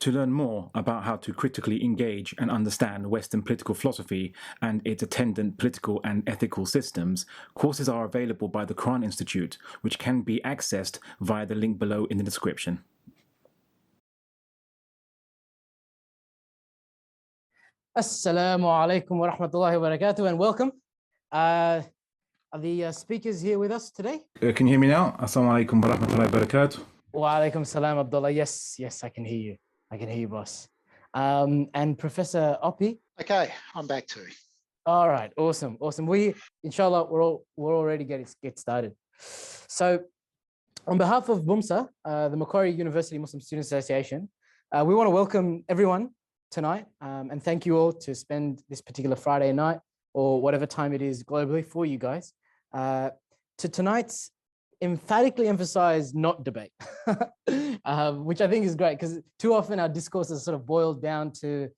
To learn more about how to critically engage and understand Western political philosophy and its attendant political and ethical systems, courses are available by the Quran Institute, which can be accessed via the link below in the description. Assalamu alaikum wa rahmatullahi wa barakatuh, and welcome. Are the speakers here with us today? Can you hear me now? Assalamu alaikum wa rahmatullahi wa barakatuh. Wa alaikum salam, Abdullah. Yes, I can hear you. I can hear you, boss. And Professor Oppy. Okay, I'm back too. All right, awesome. We, inshallah, we're all ready to get started. So, on behalf of BUMSA, the Macquarie University Muslim Students Association, we want to welcome everyone tonight and thank you all to spend this particular Friday night or whatever time it is globally for you guys to tonight's emphatically emphasize not debate, which I think is great because too often our discourses sort of boiled down to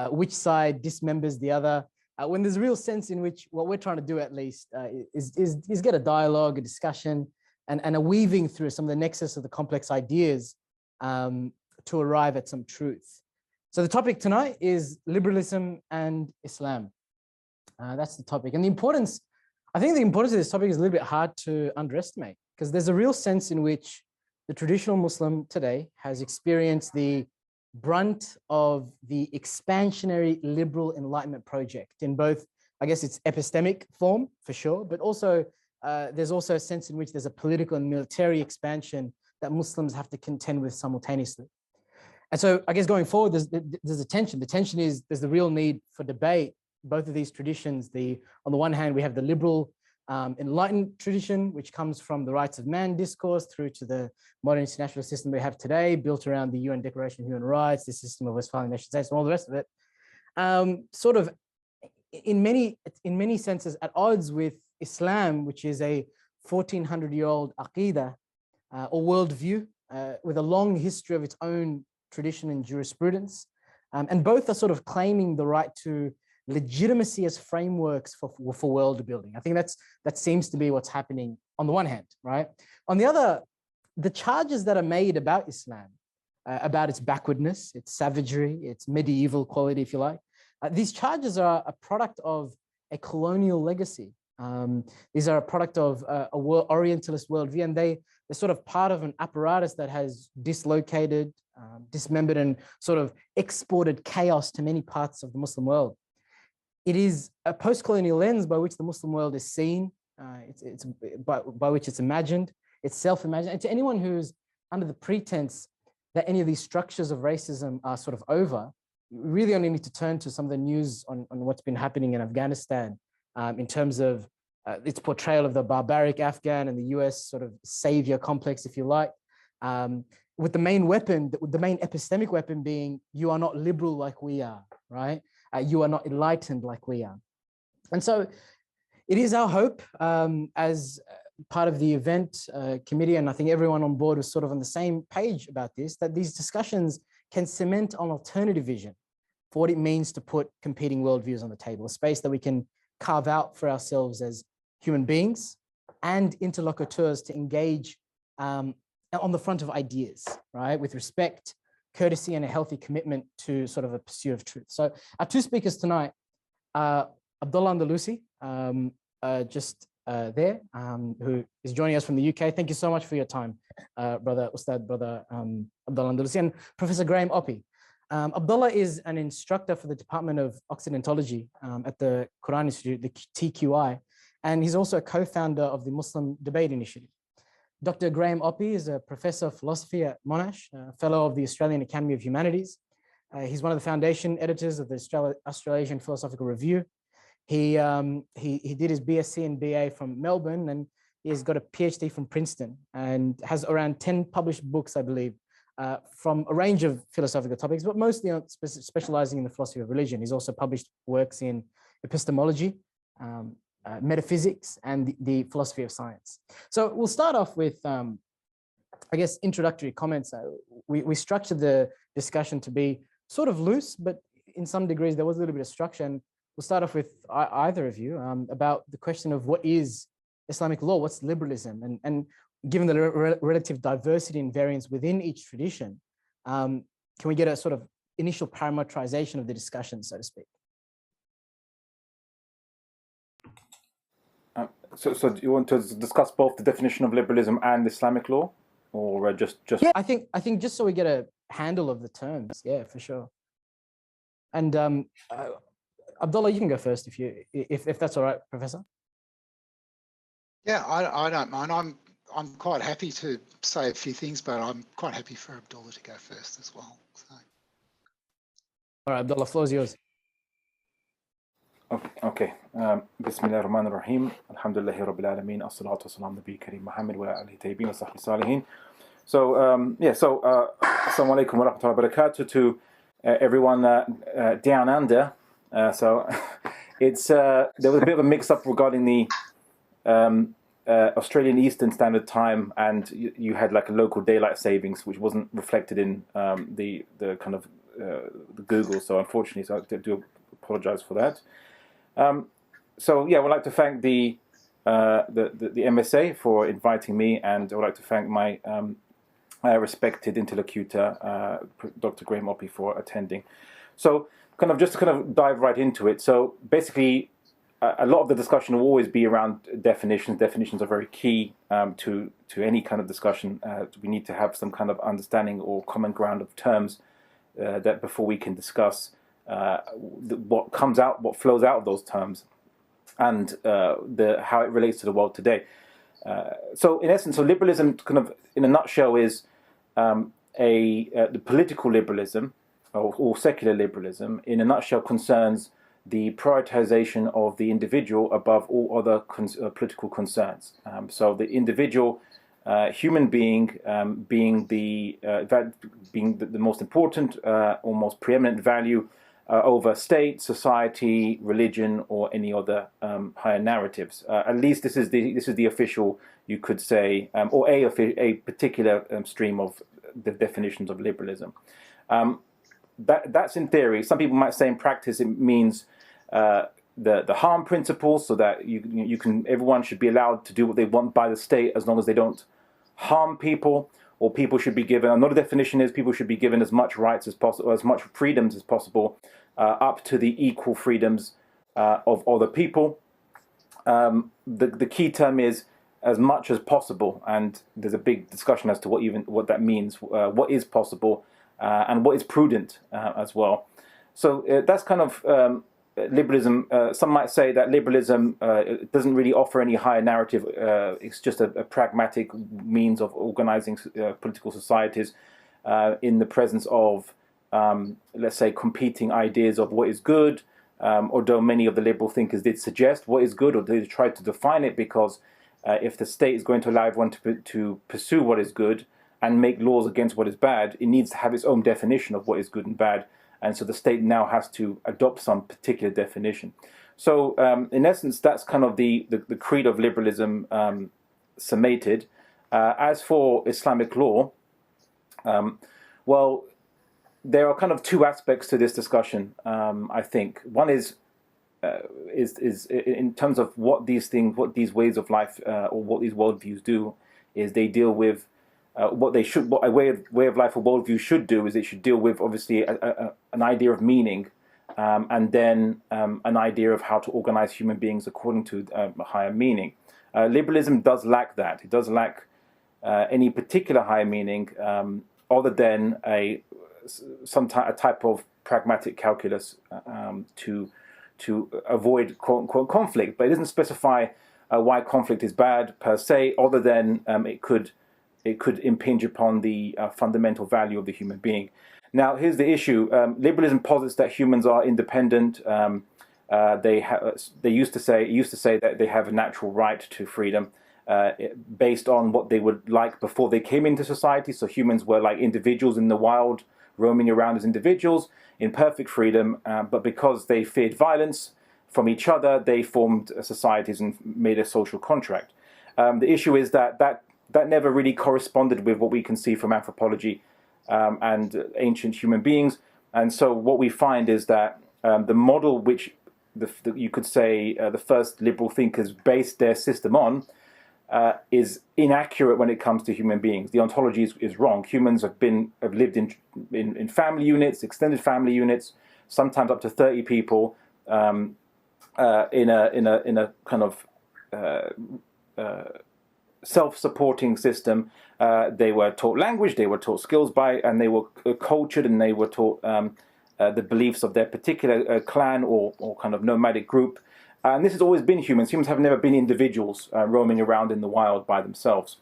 which side dismembers the other, when there's a real sense in which what we're trying to do at least is get a dialogue, a discussion, and a weaving through some of the nexus of the complex ideas to arrive at some truth. So the topic tonight is liberalism and Islam. That's the topic. And I think the importance of this topic is a little bit hard to underestimate because there's a real sense in which the traditional Muslim today has experienced the brunt of the expansionary liberal enlightenment project in both, I guess it's epistemic form for sure, but also there's also a sense in which there's a political and military expansion that Muslims have to contend with simultaneously. And so I guess going forward, there's a tension. The tension is there's the real need for debate. Both of these traditions, on the one hand, we have the liberal enlightened tradition, which comes from the rights of man discourse through to the modern international system we have today, built around the UN Declaration of Human Rights, the system of Westphalian nation states, and all the rest of it. Sort of, in many senses, at odds with Islam, which is a 1400-year-old aqidah or worldview with a long history of its own tradition and jurisprudence, and both are sort of claiming the right to legitimacy as frameworks for world building. I think that seems to be what's happening on the one hand, right? On the other, the charges that are made about Islam, about its backwardness, its savagery, its medieval quality, if you like, these charges are a product of a colonial legacy. These are a product of a Orientalist worldview, and they're sort of part of an apparatus that has dislocated, dismembered, and sort of exported chaos to many parts of the Muslim world. It is a post-colonial lens by which the Muslim world is seen, by which it's imagined, it's self-imagined. And to anyone who's under the pretense that any of these structures of racism are sort of over, you really only need to turn to some of the news on what's been happening in Afghanistan in terms of its portrayal of the barbaric Afghan and the US sort of savior complex, if you like, with the main weapon, the main epistemic weapon being, you are not liberal like we are, right? You are not enlightened like we are. And so it is our hope as part of the event committee, and I think everyone on board was sort of on the same page about this, that these discussions can cement an alternative vision for what it means to put competing worldviews on the table, a space that we can carve out for ourselves as human beings and interlocutors to engage on the front of ideas, right? With respect, courtesy, and a healthy commitment to sort of a pursuit of truth. So our two speakers tonight are Abdullah al Andalusi, there, who is joining us from the UK. Thank you so much for your time, brother Abdullah al Andalusi, and Professor Graham Oppy. Abdullah is an instructor for the Department of Occidentology at the Quran Institute, the TQI, and he's also a co-founder of the Muslim Debate Initiative. Dr. Graham Oppy is a professor of philosophy at Monash, a fellow of the Australian Academy of Humanities. He's one of the foundation editors of the Australasian Philosophical Review. He did his BSc and BA from Melbourne, and he's got a PhD from Princeton and has around 10 published books, I believe, from a range of philosophical topics, but mostly on specializing in the philosophy of religion. He's also published works in epistemology, metaphysics, and the philosophy of science. So we'll start off with, I guess, introductory comments. We structured the discussion to be sort of loose, but in some degrees there was a little bit of structure. And we'll start off with either of you about the question of what is Islamic law, what's liberalism, and given the relative diversity and variance within each tradition, can we get a sort of initial parameterization of the discussion, so to speak? So do you want to discuss both the definition of liberalism and Islamic law, or just? Yeah, I think just so we get a handle of the terms, yeah, for sure. And Abdullah, you can go first if that's all right, Professor. Yeah, I don't mind. I'm quite happy to say a few things, but I'm quite happy for Abdullah to go first as well. So. All right, Abdullah, floor is yours. Okay. Bismillah ar-Rahman ar-Rahim. Alhamdulillahi Rabbil Alameen. As-salatu was-salam Nabi Kareem Muhammad wa alihi tayyibin wa sahbihi salihin. So, Assalamu alaikum wa rahmatullahi wa barakatuh to everyone down under. So, it's there was a bit of a mix-up regarding the Australian Eastern Standard Time, and you had like a local daylight savings, which wasn't reflected in the kind of the Google. So, unfortunately, I do apologize for that. So yeah, I would like to thank the MSA for inviting me, and I would like to thank my respected interlocutor, Dr. Graham Oppy, for attending. So just to dive right into it. So basically, a lot of the discussion will always be around definitions. Definitions are very key to any kind of discussion. We need to have some kind of understanding or common ground of terms that before we can discuss what comes out, what flows out of those terms, and how it relates to the world today. So in essence, so liberalism, in a nutshell, is the political liberalism or secular liberalism. In a nutshell, concerns the prioritization of the individual above all other political concerns. So the individual human being being the most important or most preeminent value over state, society, religion, or any other higher narratives. At least this is the official, you could say, or a particular stream of the definitions of liberalism. That's in theory. Some people might say in practice it means the harm principle, so that everyone should be allowed to do what they want by the state as long as they don't harm people, or people should be given. Another definition is people should be given as much rights as possible, as much freedoms as possible, up to the equal freedoms of other people. The key term is as much as possible, and there's a big discussion as to what that means, what is possible, and what is prudent as well. So that's kind of liberalism. Some might say that liberalism doesn't really offer any higher narrative. It's just a pragmatic means of organizing political societies in the presence of, let's say, competing ideas of what is good. Although many of the liberal thinkers did suggest what is good, or they tried to define it, because if the state is going to allow everyone to pursue what is good and make laws against what is bad, it needs to have its own definition of what is good and bad. And so the state now has to adopt some particular definition. So in essence, that's kind of the creed of liberalism summated. As for Islamic law, well, there are kind of two aspects to this discussion, I think. One is in terms of what these ways of life or what these worldviews do, is they deal with what a way of life or worldview should do is it should deal with, obviously, an idea of meaning, and then an idea of how to organize human beings according to a higher meaning. Liberalism does lack that. It does lack any particular higher meaning other than a type of pragmatic calculus to avoid quote unquote conflict. But it doesn't specify why conflict is bad per se, other than it could impinge upon the fundamental value of the human being. Now, here's the issue. Liberalism posits that humans are independent. They used to say that they have a natural right to freedom based on what they would like before they came into society. So humans were like individuals in the wild, roaming around as individuals in perfect freedom. But because they feared violence from each other, they formed societies and made a social contract. The issue is that never really corresponded with what we can see from anthropology and ancient human beings. And so what we find is that the model which you could say the first liberal thinkers based their system on is inaccurate when it comes to human beings. The ontology is wrong. Humans have lived in family units, extended family units, sometimes up to 30 people, in a kind of self-supporting system. They were taught language, they were taught skills and they were cultured, and they were taught the beliefs of their particular clan or kind of nomadic group. And this has always been humans. Humans have never been individuals roaming around in the wild by themselves.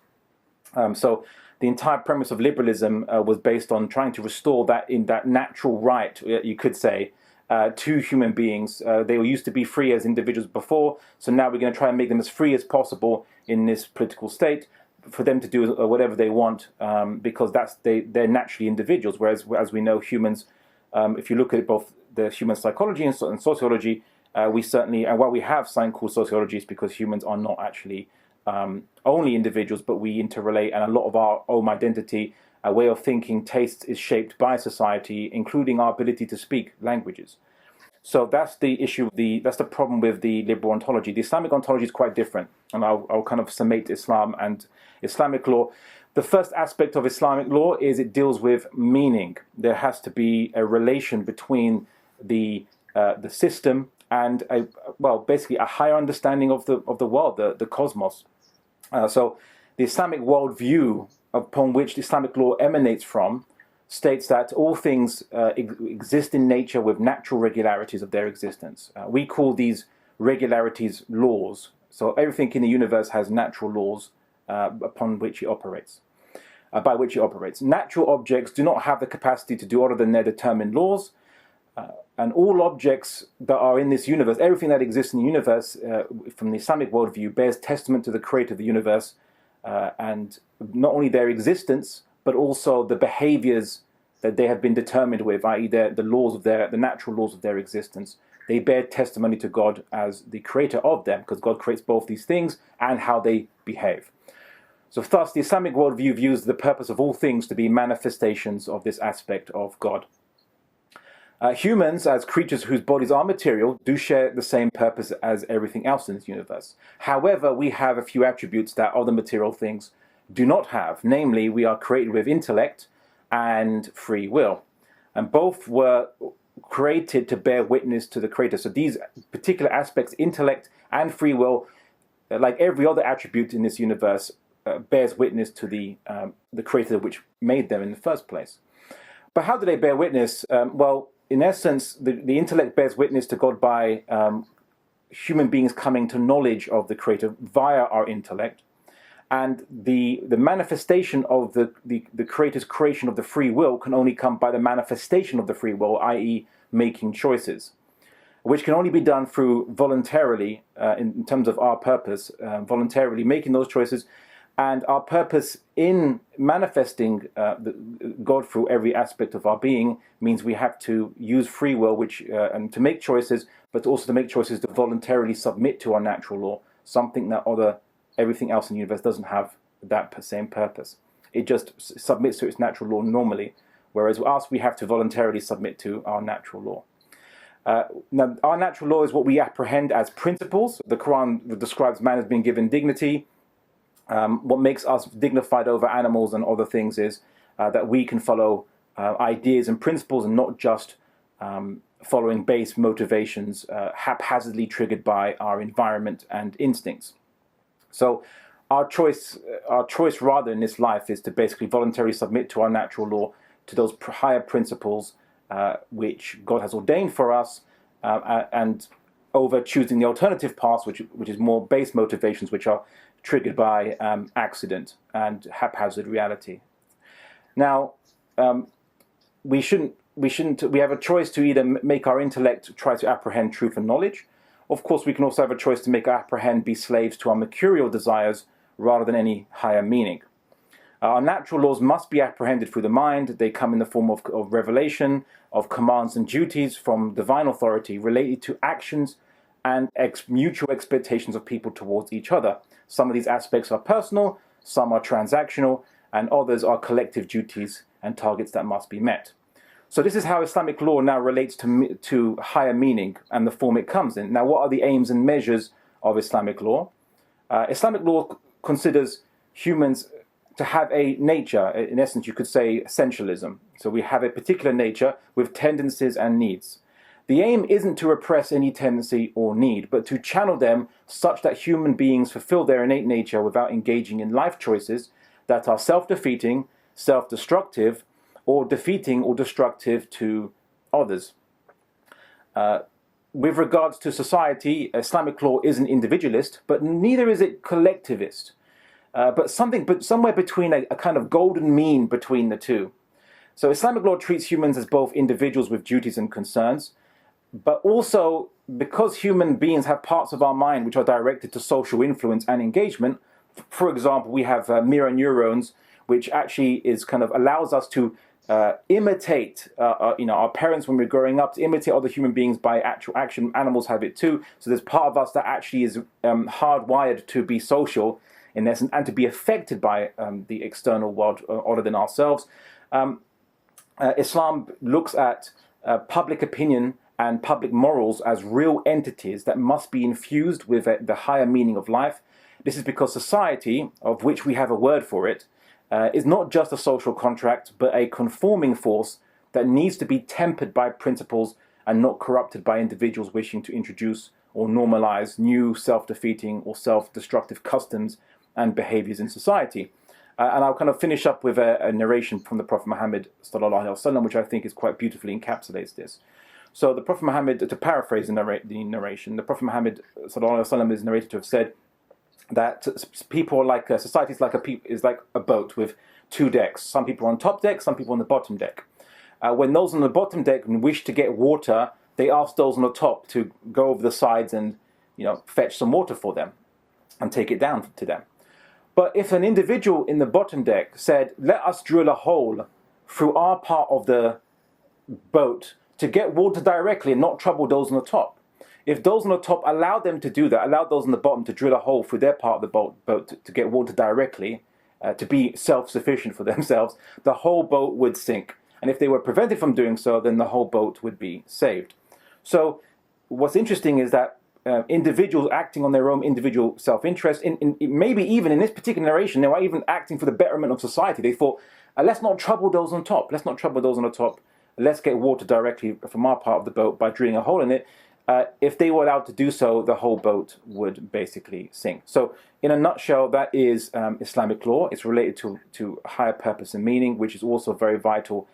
So the entire premise of liberalism was based on trying to restore that natural right, you could say, to human beings. They used to be free as individuals before, so now we're going to try and make them as free as possible in this political state, for them to do whatever they want, because they're naturally individuals. Whereas, as we know, humans, if you look at both the human psychology and sociology, we certainly, and why we have something called sociology is because humans are not actually only individuals, but we interrelate, and a lot of our own identity, our way of thinking, tastes is shaped by society, including our ability to speak languages. So that's the issue. That's the problem with the liberal ontology. The Islamic ontology is quite different, and I'll kind of summate Islam and Islamic law. The first aspect of Islamic law is it deals with meaning. There has to be a relation between the system and basically a higher understanding of the world, the cosmos. So the Islamic worldview upon which Islamic law emanates from states that all things exist in nature with natural regularities of their existence. We call these regularities laws. So everything in the universe has natural laws upon which it operates, by which it operates. Natural objects do not have the capacity to do other than their determined laws. And all objects that are in this universe, everything that exists in the universe, from the Islamic worldview, bears testament to the creator of the universe, and not only their existence, but also the behaviors that they have been determined with, i.e. the natural laws of their existence. They bear testimony to God as the creator of them, because God creates both these things and how they behave. So thus, the Islamic worldview views the purpose of all things to be manifestations of this aspect of God. Humans, as creatures whose bodies are material, do share the same purpose as everything else in this universe. However, we have a few attributes that other material things do not have. Namely, we are created with intellect and free will. And both were created to bear witness to the creator. So these particular aspects, intellect and free will, like every other attribute in this universe, bears witness to the creator which made them in the first place. But how do they bear witness? In essence, the intellect bears witness to God by human beings coming to knowledge of the creator via our intellect. And the manifestation of the creator's creation of the free will can only come by the manifestation of the free will, i.e. making choices, which can only be done through voluntarily, in terms of our purpose, voluntarily making those choices. And our purpose in manifesting God through every aspect of our being means we have to use free will, and to make choices, but also to make choices to voluntarily submit to our natural law, something that everything else in the universe doesn't have that same purpose. It just submits to its natural law normally, whereas with us, we have to voluntarily submit to our natural law. Now, our natural law is what we apprehend as principles. The Quran describes man as being given dignity. What makes us dignified over animals and other things is that we can follow ideas and principles and not just following base motivations haphazardly triggered by our environment and instincts. So our choice rather in this life is to basically voluntarily submit to our natural law, to those higher principles which God has ordained for us, and over choosing the alternative path, which is more base motivations, which are triggered by accident and haphazard reality. Now, we have a choice to either make our intellect try to apprehend truth and knowledge. Of course, we can also have a choice to make our apprehend be slaves to our mercurial desires rather than any higher meaning. Our natural laws must be apprehended through the mind. They come in the form of revelation, of commands and duties from divine authority related to actions and mutual expectations of people towards each other. Some of these aspects are personal, some are transactional, and others are collective duties and targets that must be met. So this is how Islamic law now relates to higher meaning and the form it comes in. Now, what are the aims and measures of Islamic law? Islamic law considers humans to have a nature. In essence, you could say essentialism. So we have a particular nature with tendencies and needs. The aim isn't to repress any tendency or need, but to channel them such that human beings fulfill their innate nature without engaging in life choices that are self-defeating, self-destructive, or defeating or destructive to others. With regards to society, Islamic law isn't individualist, but neither is it collectivist. But somewhere between a kind of golden mean between the two. So Islamic law treats humans as both individuals with duties and concerns, but also because human beings have parts of our mind which are directed to social influence and engagement. For example, we have mirror neurons, which actually is kind of allows us to imitate, our parents when we're growing up, to imitate other human beings by actual action. Animals have it too. So there's part of us that actually is hardwired to be social in essence and to be affected by the external world other than ourselves. Islam looks at public opinion and public morals as real entities that must be infused with the higher meaning of life. This is because society, of which we have a word for it, is not just a social contract, but a conforming force that needs to be tempered by principles and not corrupted by individuals wishing to introduce or normalize new self-defeating or self-destructive customs and behaviors in society. And I'll kind of finish up with a narration from the Prophet Muhammad sallallahu alaihi wasallam, which I think is quite beautifully encapsulates this. So the Prophet Muhammad, to paraphrase the narration, the Prophet Muhammad sallallahu alaihi wasallam is narrated to have said that people are like society is like a boat with two decks. Some people are on top deck, some people on the bottom deck. When those on the bottom deck wish to get water, they ask those on the top to go over the sides and fetch some water for them and take it down to them. But if an individual in the bottom deck said, "Let us drill a hole through our part of the boat to get water directly and not trouble those on the top," if those on the top allowed them to do that, allowed those on the bottom to drill a hole through their part of the boat to get water directly, to be self-sufficient for themselves, the whole boat would sink. And if they were prevented from doing so, then the whole boat would be saved. So what's interesting is that individuals acting on their own individual self-interest, maybe even in this particular narration, they were even acting for the betterment of society. They thought, let's not trouble those on top. Let's not trouble those on the top. Let's get water directly from our part of the boat by drilling a hole in it. If they were allowed to do so, the whole boat would basically sink. So in a nutshell, that is Islamic law. It's related to higher purpose and meaning, which is also very vital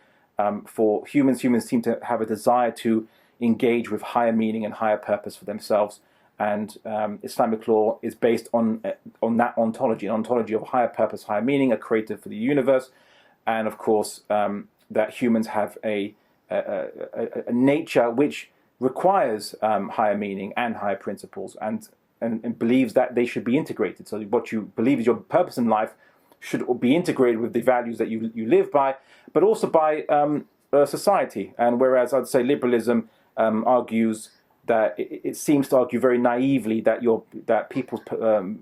for humans. Humans seem to have a desire to engage with higher meaning and higher purpose for themselves. And Islamic law is based on that ontology, an ontology of higher purpose, higher meaning, a creator for the universe. And of course, that humans have a nature which requires higher meaning and higher principles and believes that they should be integrated. So what you believe is your purpose in life should be integrated with the values that you live by, but also by society. And whereas I'd say liberalism argues that it seems to argue very naively that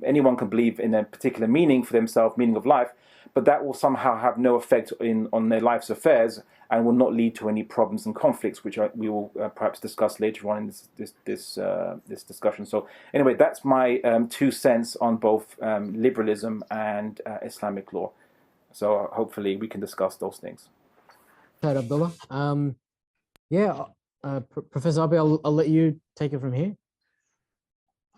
anyone can believe in a particular meaning for themselves, meaning of life, but that will somehow have no effect on their life's affairs and will not lead to any problems and conflicts, which we will perhaps discuss later on in this discussion. So anyway, that's my 2 cents on both liberalism and Islamic law. So hopefully we can discuss those things. Right, Abdullah. Professor Oppy, I'll let you take it from here.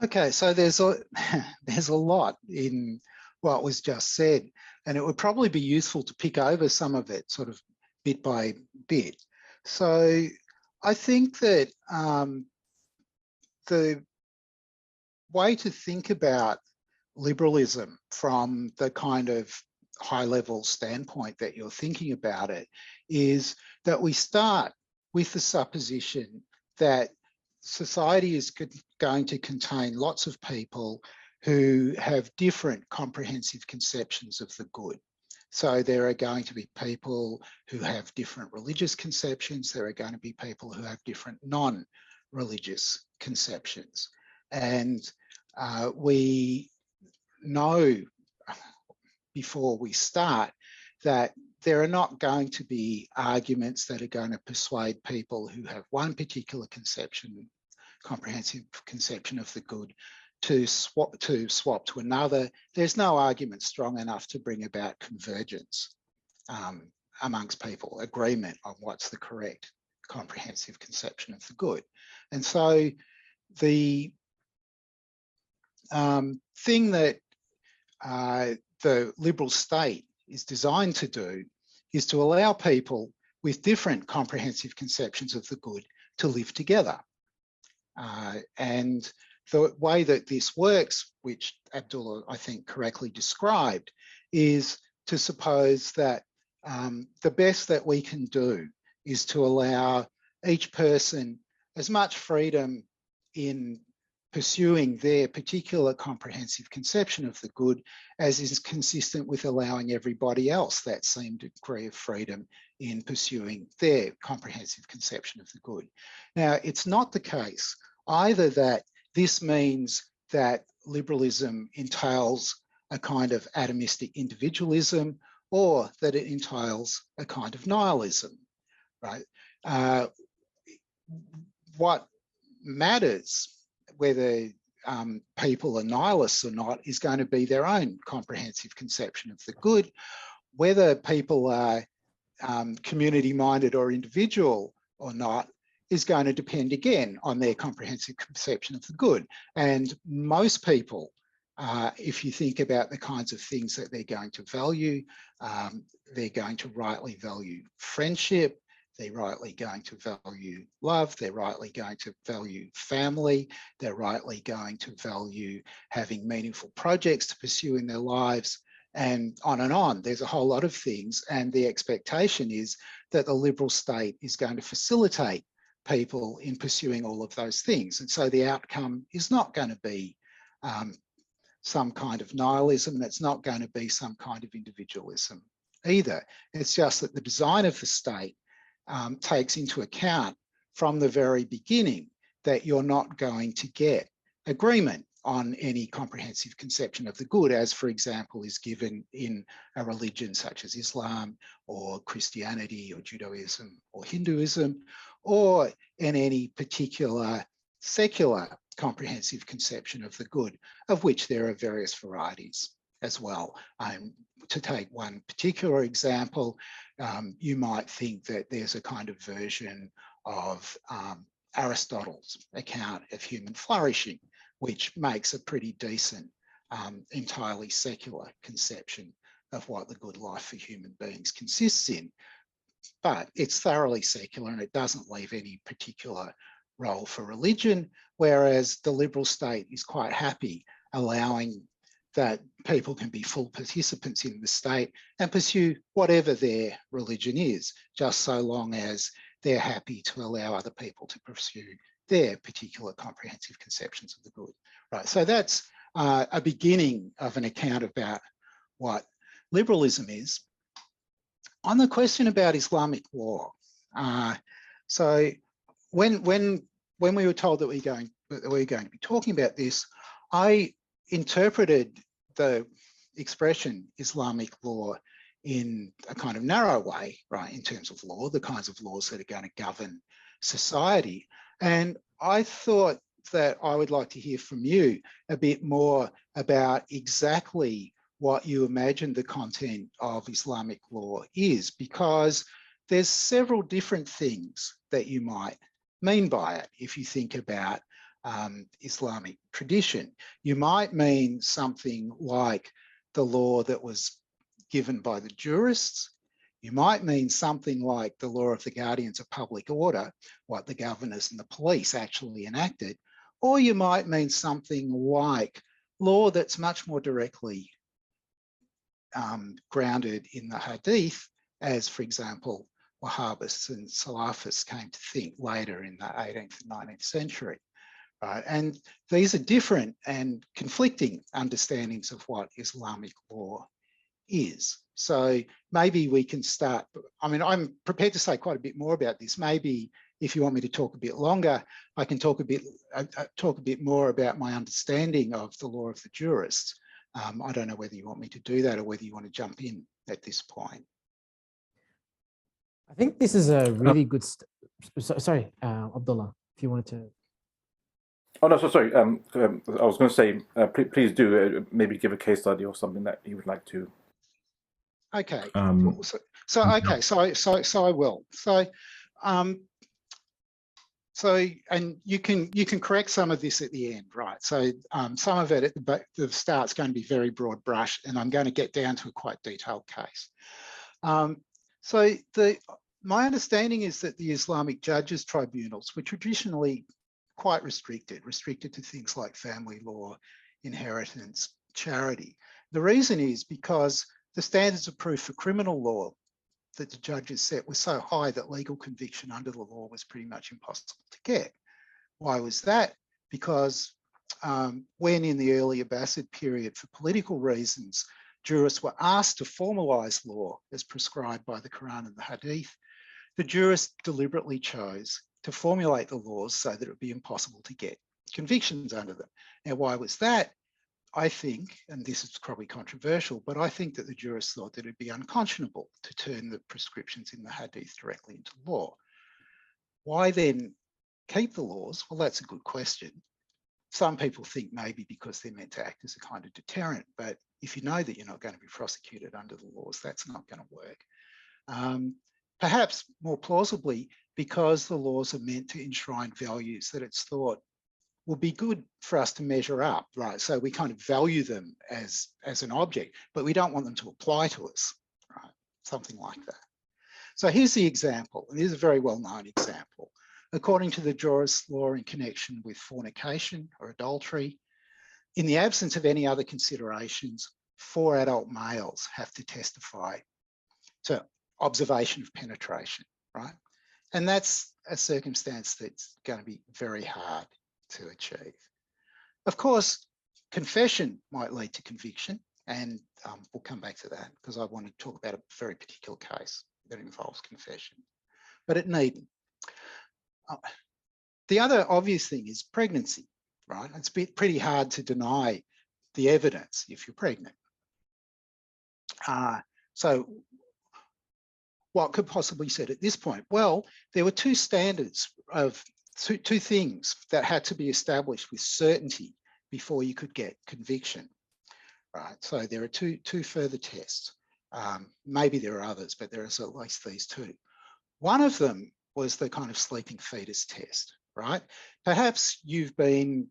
Okay, so there's a lot in what was just said, and it would probably be useful to pick over some of it sort of bit by bit. So I think that the way to think about liberalism from the kind of high-level standpoint that you're thinking about it is that we start with the supposition that society is going to contain lots of people who have different comprehensive conceptions of the good. So there are going to be people who have different religious conceptions. There are going to be people who have different non-religious conceptions. And we know before we start that there are not going to be arguments that are going to persuade people who have one particular conception, comprehensive conception of the good, to swap to another, there's no argument strong enough to bring about convergence amongst people, agreement on what's the correct comprehensive conception of the good. And so the thing that the liberal state is designed to do is to allow people with different comprehensive conceptions of the good to live together. And the way that this works, which Abdullah, I think, correctly described, is to suppose that the best that we can do is to allow each person as much freedom in pursuing their particular comprehensive conception of the good as is consistent with allowing everybody else that same degree of freedom in pursuing their comprehensive conception of the good. Now, it's not the case either that this means that liberalism entails a kind of atomistic individualism or that it entails a kind of nihilism, right? What matters, whether people are nihilists or not, is going to be their own comprehensive conception of the good. Whether people are community-minded or individual or not is going to depend again on their comprehensive conception of the good. And most people, if you think about the kinds of things that they're going to value, they're going to rightly value friendship, they're rightly going to value love, they're rightly going to value family, they're rightly going to value having meaningful projects to pursue in their lives, and on and on. There's a whole lot of things, and the expectation is that the liberal state is going to facilitate people in pursuing all of those things. And so the outcome is not going to be some kind of nihilism, and it's not going to be some kind of individualism either. It's just that the design of the state takes into account from the very beginning that you're not going to get agreement on any comprehensive conception of the good, as, for example, is given in a religion such as Islam or Christianity or Judaism or Hinduism, or in any particular secular comprehensive conception of the good, of which there are various varieties as well. To take one particular example, you might think that there's a kind of version of Aristotle's account of human flourishing, which makes a pretty decent, entirely secular conception of what the good life for human beings consists in. But it's thoroughly secular and it doesn't leave any particular role for religion, whereas the liberal state is quite happy allowing that people can be full participants in the state and pursue whatever their religion is, just so long as they're happy to allow other people to pursue their particular comprehensive conceptions of the good. Right, so that's a beginning of an account about what liberalism is. On the question about Islamic law, so when we were told that we were going to be talking about this, I interpreted the expression Islamic law in a kind of narrow way, right, in terms of law, the kinds of laws that are going to govern society. And I thought that I would like to hear from you a bit more about exactly what you imagine the content of Islamic law is, because there's several different things that you might mean by it. If you think about Islamic tradition, you might mean something like the law that was given by the jurists. You might mean something like the law of the guardians of public order, what the governors and the police actually enacted. Or you might mean something like law that's much more directly grounded in the Hadith, as, for example, Wahhabists and Salafists came to think later in the 18th and 19th century. Right? And these are different and conflicting understandings of what Islamic law is. So maybe we can start, I mean, I'm prepared to say quite a bit more about this. Maybe if you want me to talk a bit longer, I can talk a bit more about my understanding of the law of the jurists. I don't know whether you want me to do that or whether you want to jump in at this point. I think this is a really good, sorry, Abdullah, if you wanted to. Oh no, sorry. I was going to say, please do maybe give a case study or something that you would like to. Okay. Um, So I will. And you can correct some of this at the end, right? So some of it at the start is going to be very broad brush, and I'm going to get down to a quite detailed case. My understanding is that the Islamic judges' tribunals were traditionally quite restricted to things like family law, inheritance, charity. The reason is because the standards of proof for criminal law that the judges set were so high that legal conviction under the law was pretty much impossible to get. Why was that? Because when in the early Abbasid period, for political reasons, jurists were asked to formalise law as prescribed by the Quran and the Hadith, the jurists deliberately chose to formulate the laws so that it would be impossible to get convictions under them. Now, why was that? I think, and this is probably controversial, but I think that the jurists thought that it'd be unconscionable to turn the prescriptions in the Hadith directly into law. Why then keep the laws? Well, that's a good question. Some people think maybe because they're meant to act as a kind of deterrent, but if you know that you're not going to be prosecuted under the laws, that's not going to work. Perhaps more plausibly, because the laws are meant to enshrine values that it's thought will be good for us to measure up, right? So we kind of value them as an object, but we don't want them to apply to us, right? Something like that. So here's the example, and here's a very well-known example. According to the jurist law in connection with fornication or adultery, in the absence of any other considerations, 4 adult males have to testify to observation of penetration, right? And that's a circumstance that's going to be very hard to achieve. Of course, confession might lead to conviction, and we'll come back to that because I want to talk about a very particular case that involves confession, but it needn't. The other obvious thing is pregnancy, right? It's pretty hard to deny the evidence if you're pregnant. So what could possibly be said at this point? Well, there were 2 standards of two things that had to be established with certainty before you could get conviction, right? So there are two further tests. Maybe there are others, but there is at least these 2. One of them was the kind of sleeping fetus test, right? Perhaps you've been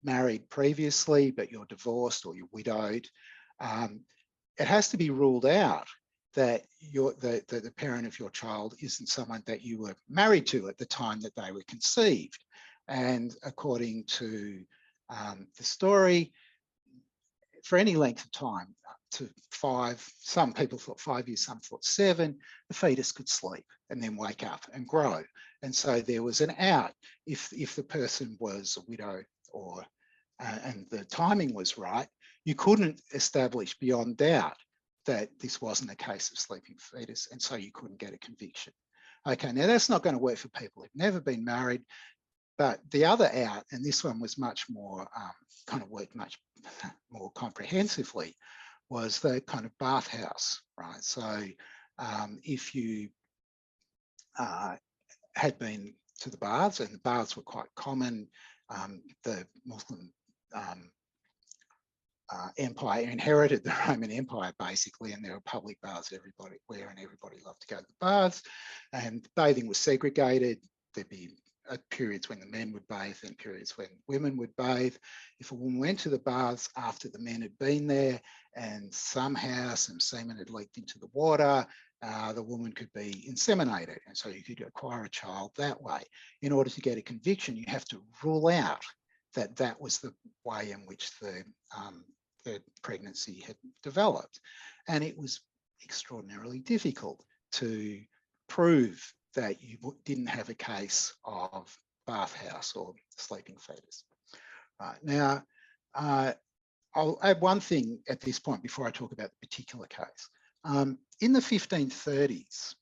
married previously, but you're divorced or you're widowed. It has to be ruled out that the parent of your child isn't someone that you were married to at the time that they were conceived. And according to the story, for any length of time, up to 5, some people thought 5 years, some thought 7, the fetus could sleep and then wake up and grow. And so there was an out if the person was a widow or and the timing was right. You couldn't establish beyond doubt that this wasn't a case of sleeping fetus, and so you couldn't get a conviction. Okay, now that's not going to work for people who've never been married, but the other out, and this one was much more, kind of worked much more comprehensively, was the kind of bathhouse, right? So if you had been to the baths, and the baths were quite common, the Muslim empire inherited the Roman Empire basically, and there were public baths everywhere, and everybody loved to go to the baths. And bathing was segregated. There'd be periods when the men would bathe and periods when women would bathe. If a woman went to the baths after the men had been there and somehow some semen had leaked into the water, the woman could be inseminated, and so you could acquire a child that way. In order to get a conviction, you have to rule out that that was the way in which the pregnancy had developed. And it was extraordinarily difficult to prove that you didn't have a case of bathhouse or sleeping fetus. Right. Now, I'll add one thing at this point before I talk about the particular case. In the 1530s,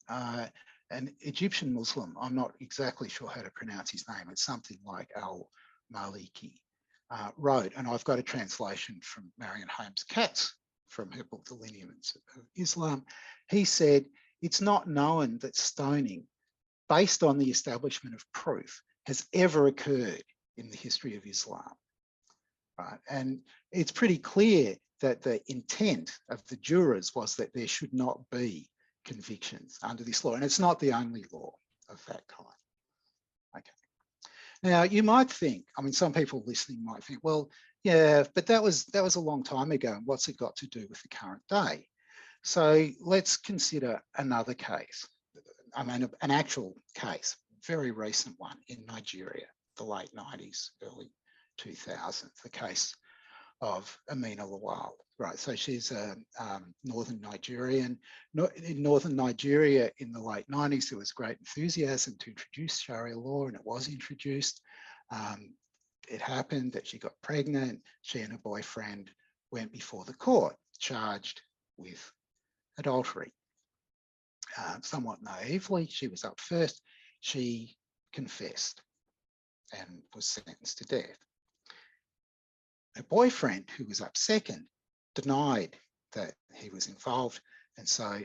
an Egyptian Muslim, I'm not exactly sure how to pronounce his name, it's something like al-Maliki, wrote, and I've got a translation from Marion Holmes Katz from her book, The Lineaments of Islam. He said, it's not known that stoning, based on the establishment of proof, has ever occurred in the history of Islam, right? And it's pretty clear that the intent of the jurors was that there should not be convictions under this law, and it's not the only law of that kind. Okay. Now you might think, I mean, some people listening might think, well, yeah, but that was a long time ago, and what's it got to do with the current day? So let's consider another case. I mean, an actual case, very recent one in Nigeria, the late 90s, early 2000s, the case of Amina Lawal. Right, so she's a northern Nigerian. In northern Nigeria in the late 90s, there was great enthusiasm to introduce Sharia law, and it was introduced. It happened that she got pregnant. She and her boyfriend went before the court, charged with adultery. Somewhat naively, she was up first. She confessed and was sentenced to death. Her boyfriend, who was up second, denied that he was involved, and so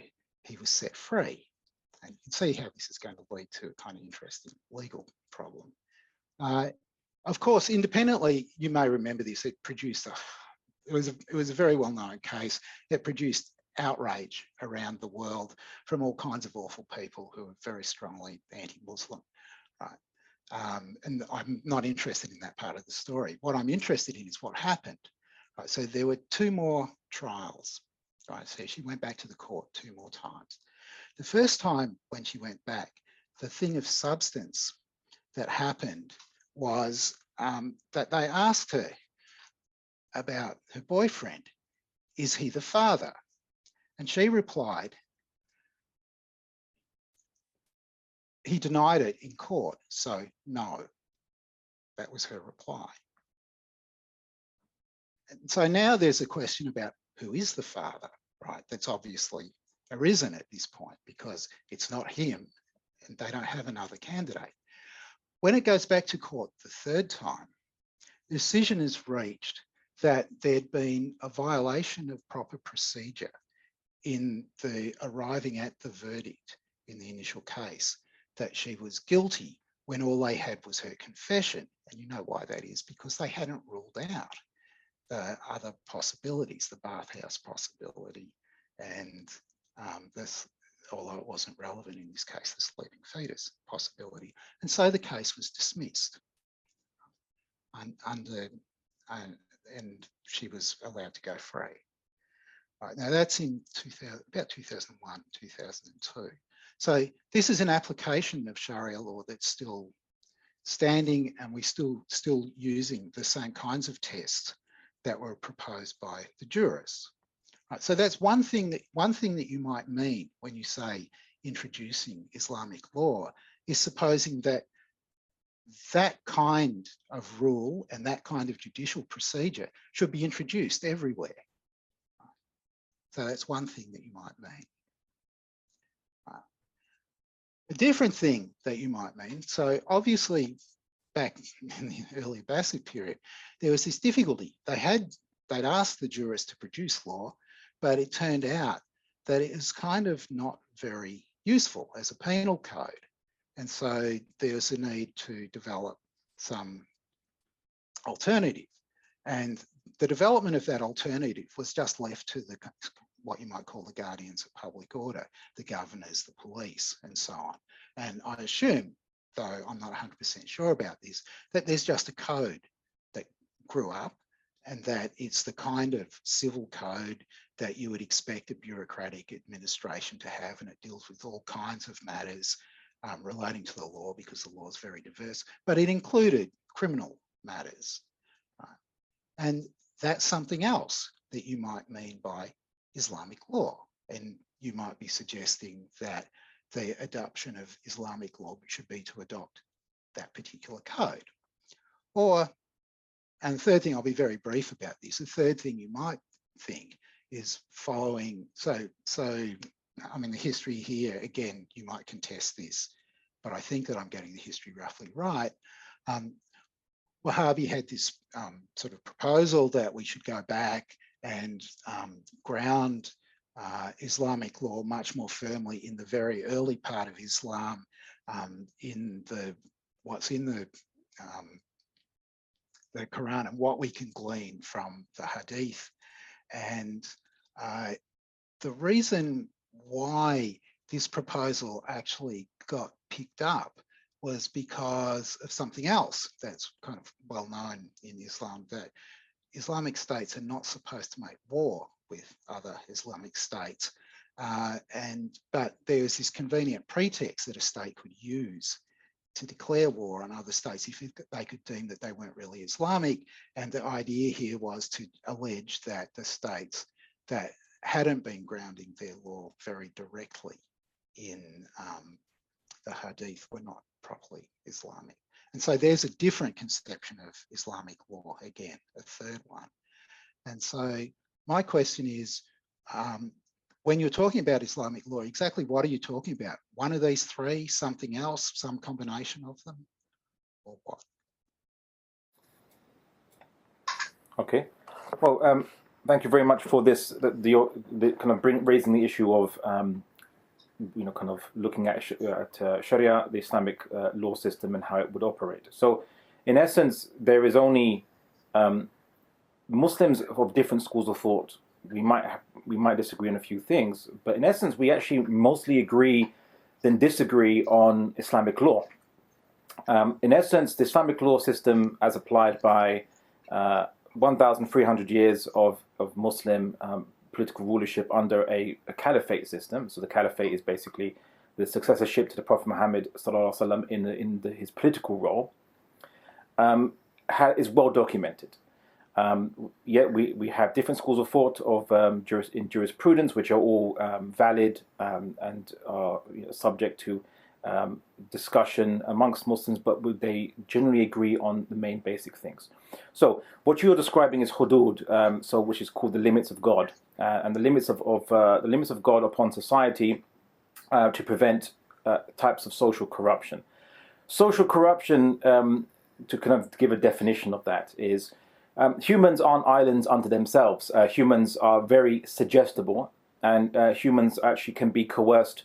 he was set free. And you can see how this is going to lead to a kind of interesting legal problem. Of course, independently, you may remember this. It produced it was a very well-known case. It produced outrage around the world from all kinds of awful people who are very strongly anti-Muslim, right? And I'm not interested in that part of the story. What I'm interested in is what happened. Right? So there were 2 more trials, right? So she went back to the court 2 more times. The first time when she went back, the thing of substance that happened was that they asked her about her boyfriend. Is he the father? And she replied, he denied it in court, so no. That was her reply. And so now there's a question about who is the father, right? That's obviously arisen at this point because it's not him and they don't have another candidate. When it goes back to court the 3rd time, the decision is reached that there'd been a violation of proper procedure in the arriving at the verdict in the initial case, that she was guilty when all they had was her confession. And you know why that is, because they hadn't ruled out other possibilities, the bathhouse possibility, and this, although it wasn't relevant in this case, the sleeping fetus possibility. And so the case was dismissed and she was allowed to go free. Right, now that's in about 2001, 2002. So this is an application of Sharia law that's still standing, and we're still using the same kinds of tests that were proposed by the jurists. Right, so that's one thing that you might mean when you say introducing Islamic law, is supposing that that kind of rule and that kind of judicial procedure should be introduced everywhere. So that's one thing that you might mean. A different thing that you might mean, so obviously back in the early Abbasid period, there was this difficulty. They'd asked the jurists to produce law, but it turned out that it was kind of not very useful as a penal code. And so there was a need to develop some alternative. And the development of that alternative was just left to what you might call the guardians of public order, the governors, the police, and so on. And I assume, though I'm not 100% sure about this, that there's just a code that grew up, and that it's the kind of civil code that you would expect a bureaucratic administration to have, and it deals with all kinds of matters relating to the law, because the law is very diverse, but it included criminal matters. And that's something else that you might mean by Islamic law. And you might be suggesting that the adoption of Islamic law should be to adopt that particular code. And the third thing, I'll be very brief about this, the third thing you might think is following, so I mean, the history here, again, you might contest this, but I think that I'm getting the history roughly right. Wahhabi had this sort of proposal that we should go back and ground Islamic law much more firmly in the very early part of Islam, in what's in the the Quran and what we can glean from the Hadith. And the reason why this proposal actually got picked up was because of something else that's kind of well known in Islam, that Islamic states are not supposed to make war with other Islamic states. But there's this convenient pretext that a state could use to declare war on other states if they could deem that they weren't really Islamic. And the idea here was to allege that the states that hadn't been grounding their law very directly in the Hadith were not properly Islamic. And so there's a different conception of Islamic law, again, a third one. And so my question is, when you're talking about Islamic law, exactly what are you talking about? One of these three, something else, some combination of them, or what? Okay. Well, thank you very much for this. The kind of raising the issue of kind of looking at Sharia, the Islamic law system, and how it would operate. So, in essence, there is only Muslims of different schools of thought. We might disagree on a few things, but in essence, we actually mostly agree than disagree on Islamic law. In essence, the Islamic law system, as applied by 1,300 years of Muslim political rulership under a caliphate system. So the caliphate is basically the successorship to the Prophet Muhammad sallallahu alaihi wasallam in his political role, is well documented. Yet we have different schools of thought in jurisprudence, which are all valid and are subject to discussion amongst Muslims, but they generally agree on the main basic things. So what you're describing is hudud, which is called the limits of God, and the limits of God upon society to prevent types of social corruption. Social corruption, to kind of give a definition of that, is humans aren't islands unto themselves. Humans are very suggestible, and humans actually can be coerced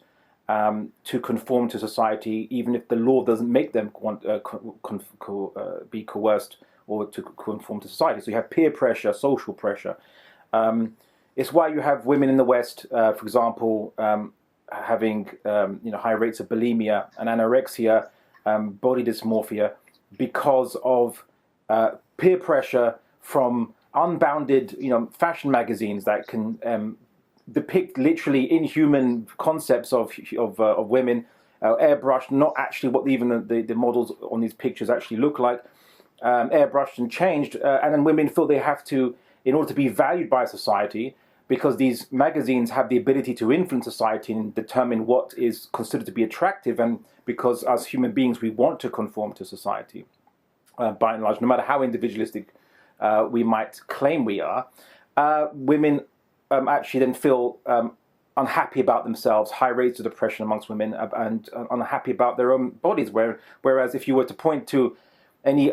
to conform to society, even if the law doesn't make them be coerced or to conform to society. So you have peer pressure, social pressure. It's why you have women in the West, for example, having high rates of bulimia and anorexia, body dysmorphia, because of peer pressure from unbounded, fashion magazines that can depict literally inhuman concepts of women, airbrushed, not actually what even the models on these pictures actually look like, airbrushed and changed, and then women feel they have to, in order to be valued by society, because these magazines have the ability to influence society and determine what is considered to be attractive, and because as human beings we want to conform to society, by and large, no matter how individualistic we might claim we are, women actually then feel unhappy about themselves, high rates of depression amongst women, and unhappy about their own bodies. Whereas if you were to point to any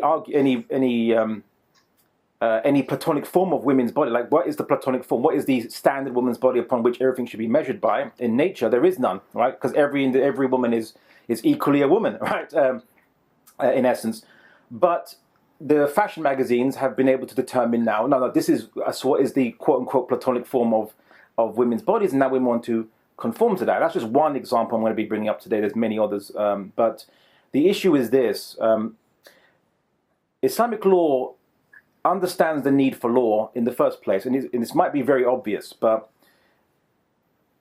platonic form of women's body, like what is the platonic form? What is the standard woman's body upon which everything should be measured by? In nature, there is none, right? Because every woman is equally a woman, right? In essence, but the fashion magazines have been able to determine now, no, this is what is the quote-unquote platonic form of women's bodies, and now we want to conform to that. That's just one example I'm going to be bringing up today. There's many others, but the issue is this. Islamic law understands the need for law in the first place, and this might be very obvious, but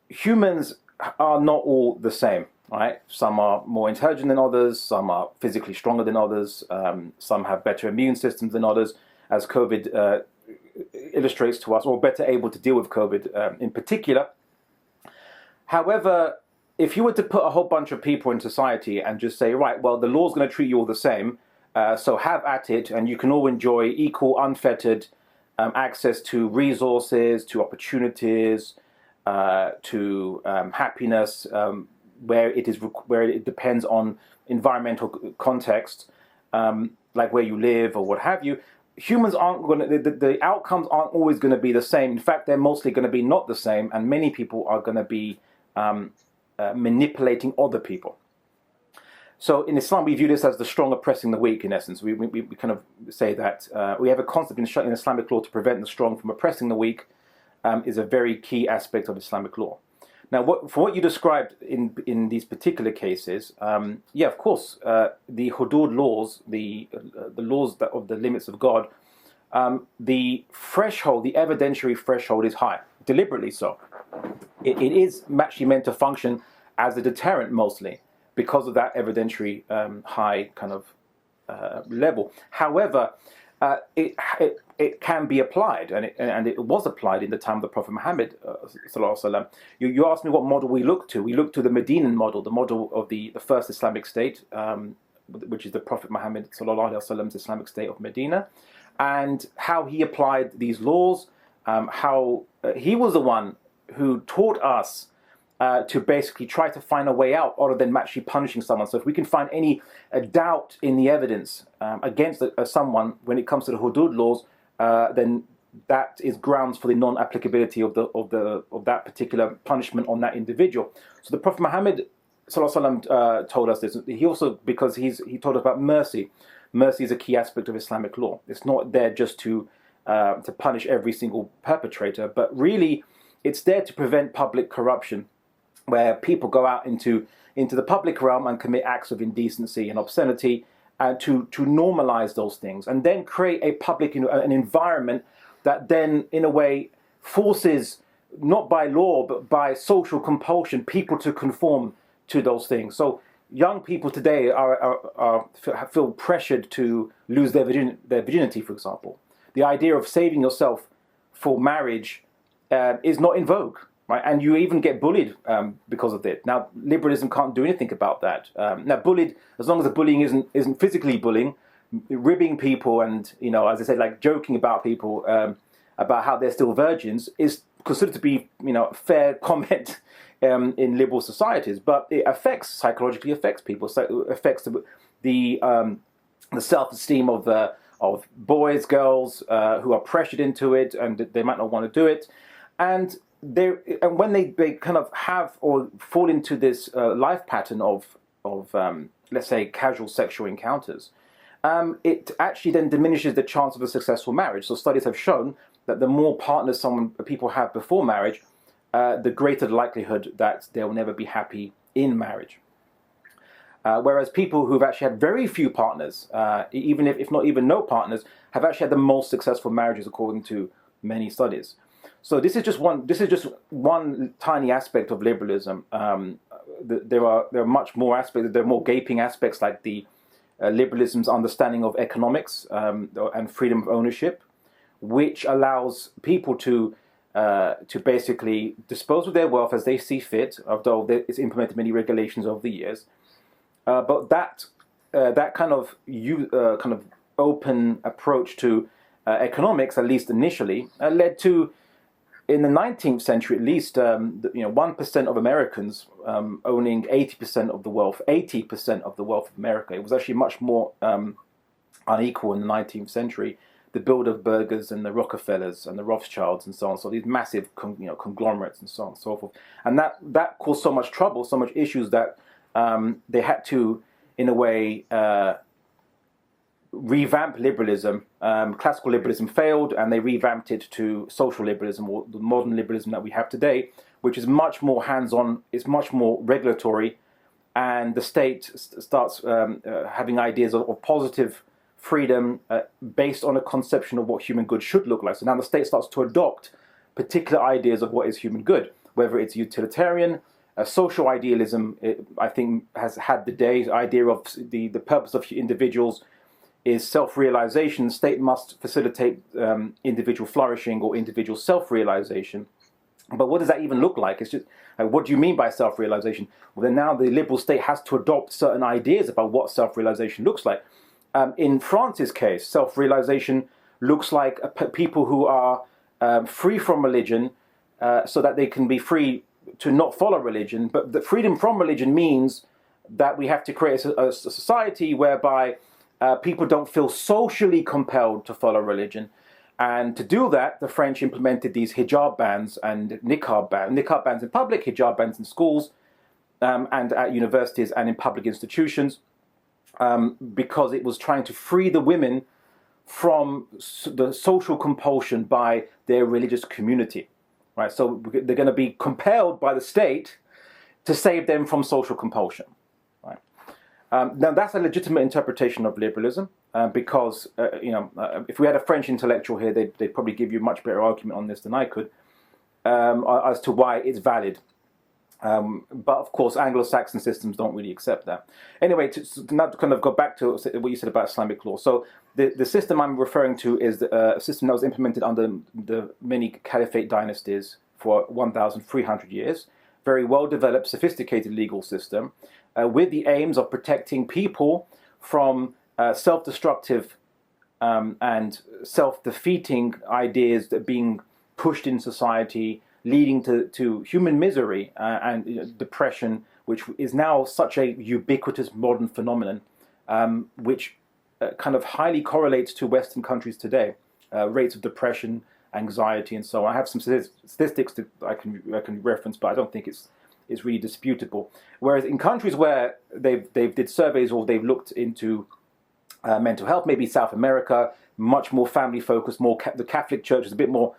humans are not all the same. Right? Some are more intelligent than others, some are physically stronger than others, some have better immune systems than others, as COVID illustrates to us, or better able to deal with COVID in particular. However, if you were to put a whole bunch of people in society and just say, right, well, the law's going to treat you all the same, so have at it, and you can all enjoy equal, unfettered access to resources, to opportunities, to happiness, where it depends on environmental context, like where you live or what have you. Humans aren't going to, the outcomes aren't always going to be the same. In fact, they're mostly going to be not the same, and many people are going to be manipulating other people. So in Islam, we view this as the strong oppressing the weak, in essence. We kind of say that we have a concept in Islamic law to prevent the strong from oppressing the weak is a very key aspect of Islamic law. Now, for what you described in these particular cases, yeah, of course, the hudud laws, the laws of the limits of God, the threshold, the evidentiary threshold is high, deliberately so. It is actually meant to function as a deterrent mostly because of that evidentiary high kind of level. However, it can be applied, and it was applied in the time of the Prophet Muhammad sallallahu alaihi wasallam. You asked me what model we look to. We look to the Medinan model, the model of the first Islamic state, which is the Prophet Muhammad sallallahu alaihi wasallam's Islamic state of Medina, and how he applied these laws. How he was the one who taught us to basically try to find a way out other than actually punishing someone. So if we can find any doubt in the evidence against someone when it comes to the hudud laws, then that is grounds for the non-applicability of that particular punishment on that individual. So the Prophet Muhammad sallallahu alaihi wasallam told us this. He also, because he told us about mercy. Mercy is a key aspect of Islamic law. It's not there just to punish every single perpetrator, but really it's there to prevent public corruption, where people go out into the public realm and commit acts of indecency and obscenity, and to normalize those things, and then create a public, an environment that then, in a way, forces, not by law, but by social compulsion, people to conform to those things. So young people today feel pressured to lose their virginity, for example. The idea of saving yourself for marriage is not in vogue. Right? And you even get bullied because of it. Now, liberalism can't do anything about that. Now, bullied, as long as the bullying isn't physically bullying, ribbing people and, as I said, like joking about people about how they're still virgins is considered to be, fair comment in liberal societies. But it psychologically affects people. So it affects the self-esteem of boys, girls who are pressured into it, and they might not want to do it. And when they kind of have or fall into this life pattern of let's say casual sexual encounters, it actually then diminishes the chance of a successful marriage. So studies have shown that the more partners people have before marriage, the greater the likelihood that they will never be happy in marriage. Whereas people who've actually had very few partners, even if not even no partners, have actually had the most successful marriages according to many studies. So this is just one tiny aspect of liberalism. There are much more aspects. There are more gaping aspects, like the liberalism's understanding of economics and freedom of ownership, which allows people to basically dispose of their wealth as they see fit. Although it's implemented many regulations over the years, but that kind of open approach to economics, at least initially, led to, in the 19th century at least, 1% of Americans owning 80% of the wealth of America. It was actually much more unequal in the 19th century. The Bilderbergers and the Rockefellers and the Rothschilds and so on. So these massive conglomerates and so on and so forth. And that caused so much trouble, so much issues that they had to, in a way, revamp liberalism. Classical liberalism failed, and they revamped it to social liberalism, or the modern liberalism that we have today, which is much more hands-on, it's much more regulatory, and the state starts having ideas of positive freedom based on a conception of what human good should look like. So now the state starts to adopt particular ideas of what is human good, whether it's utilitarian, social idealism. I think has had the day idea of the purpose of individuals is self-realization. The state must facilitate individual flourishing or individual self-realization. But what does that even look like? It's just, what do you mean by self-realization? Well, then now the liberal state has to adopt certain ideas about what self-realization looks like. In France's case, self-realization looks like people who are free from religion so that they can be free to not follow religion. But the freedom from religion means that we have to create a society whereby people don't feel socially compelled to follow religion. And to do that, the French implemented these hijab bans and niqab bans in public, hijab bans in schools and at universities and in public institutions. because it was trying to free the women from the social compulsion by their religious community, right? So they're going to be compelled by the state to save them from social compulsion, right? Now that's a legitimate interpretation of liberalism, because if we had a French intellectual here, they'd probably give you a much better argument on this than I could, as to why it's valid. But of course, Anglo-Saxon systems don't really accept that. Anyway, to now kind of go back to what you said about Islamic law. So the system I'm referring to is a system that was implemented under the many caliphate dynasties for 1,300 years. Very well-developed, sophisticated legal system with the aims of protecting people from self-destructive and self-defeating ideas that are being pushed in society, leading to human misery and depression, which is now such a ubiquitous modern phenomenon, which kind of highly correlates to Western countries today. Rates of depression, anxiety, and so on. I have some statistics that I can reference, but I don't think it's really disputable. Whereas in countries where they've did surveys or they've looked into mental health, maybe South America, much more family focused, the Catholic Church is a bit more,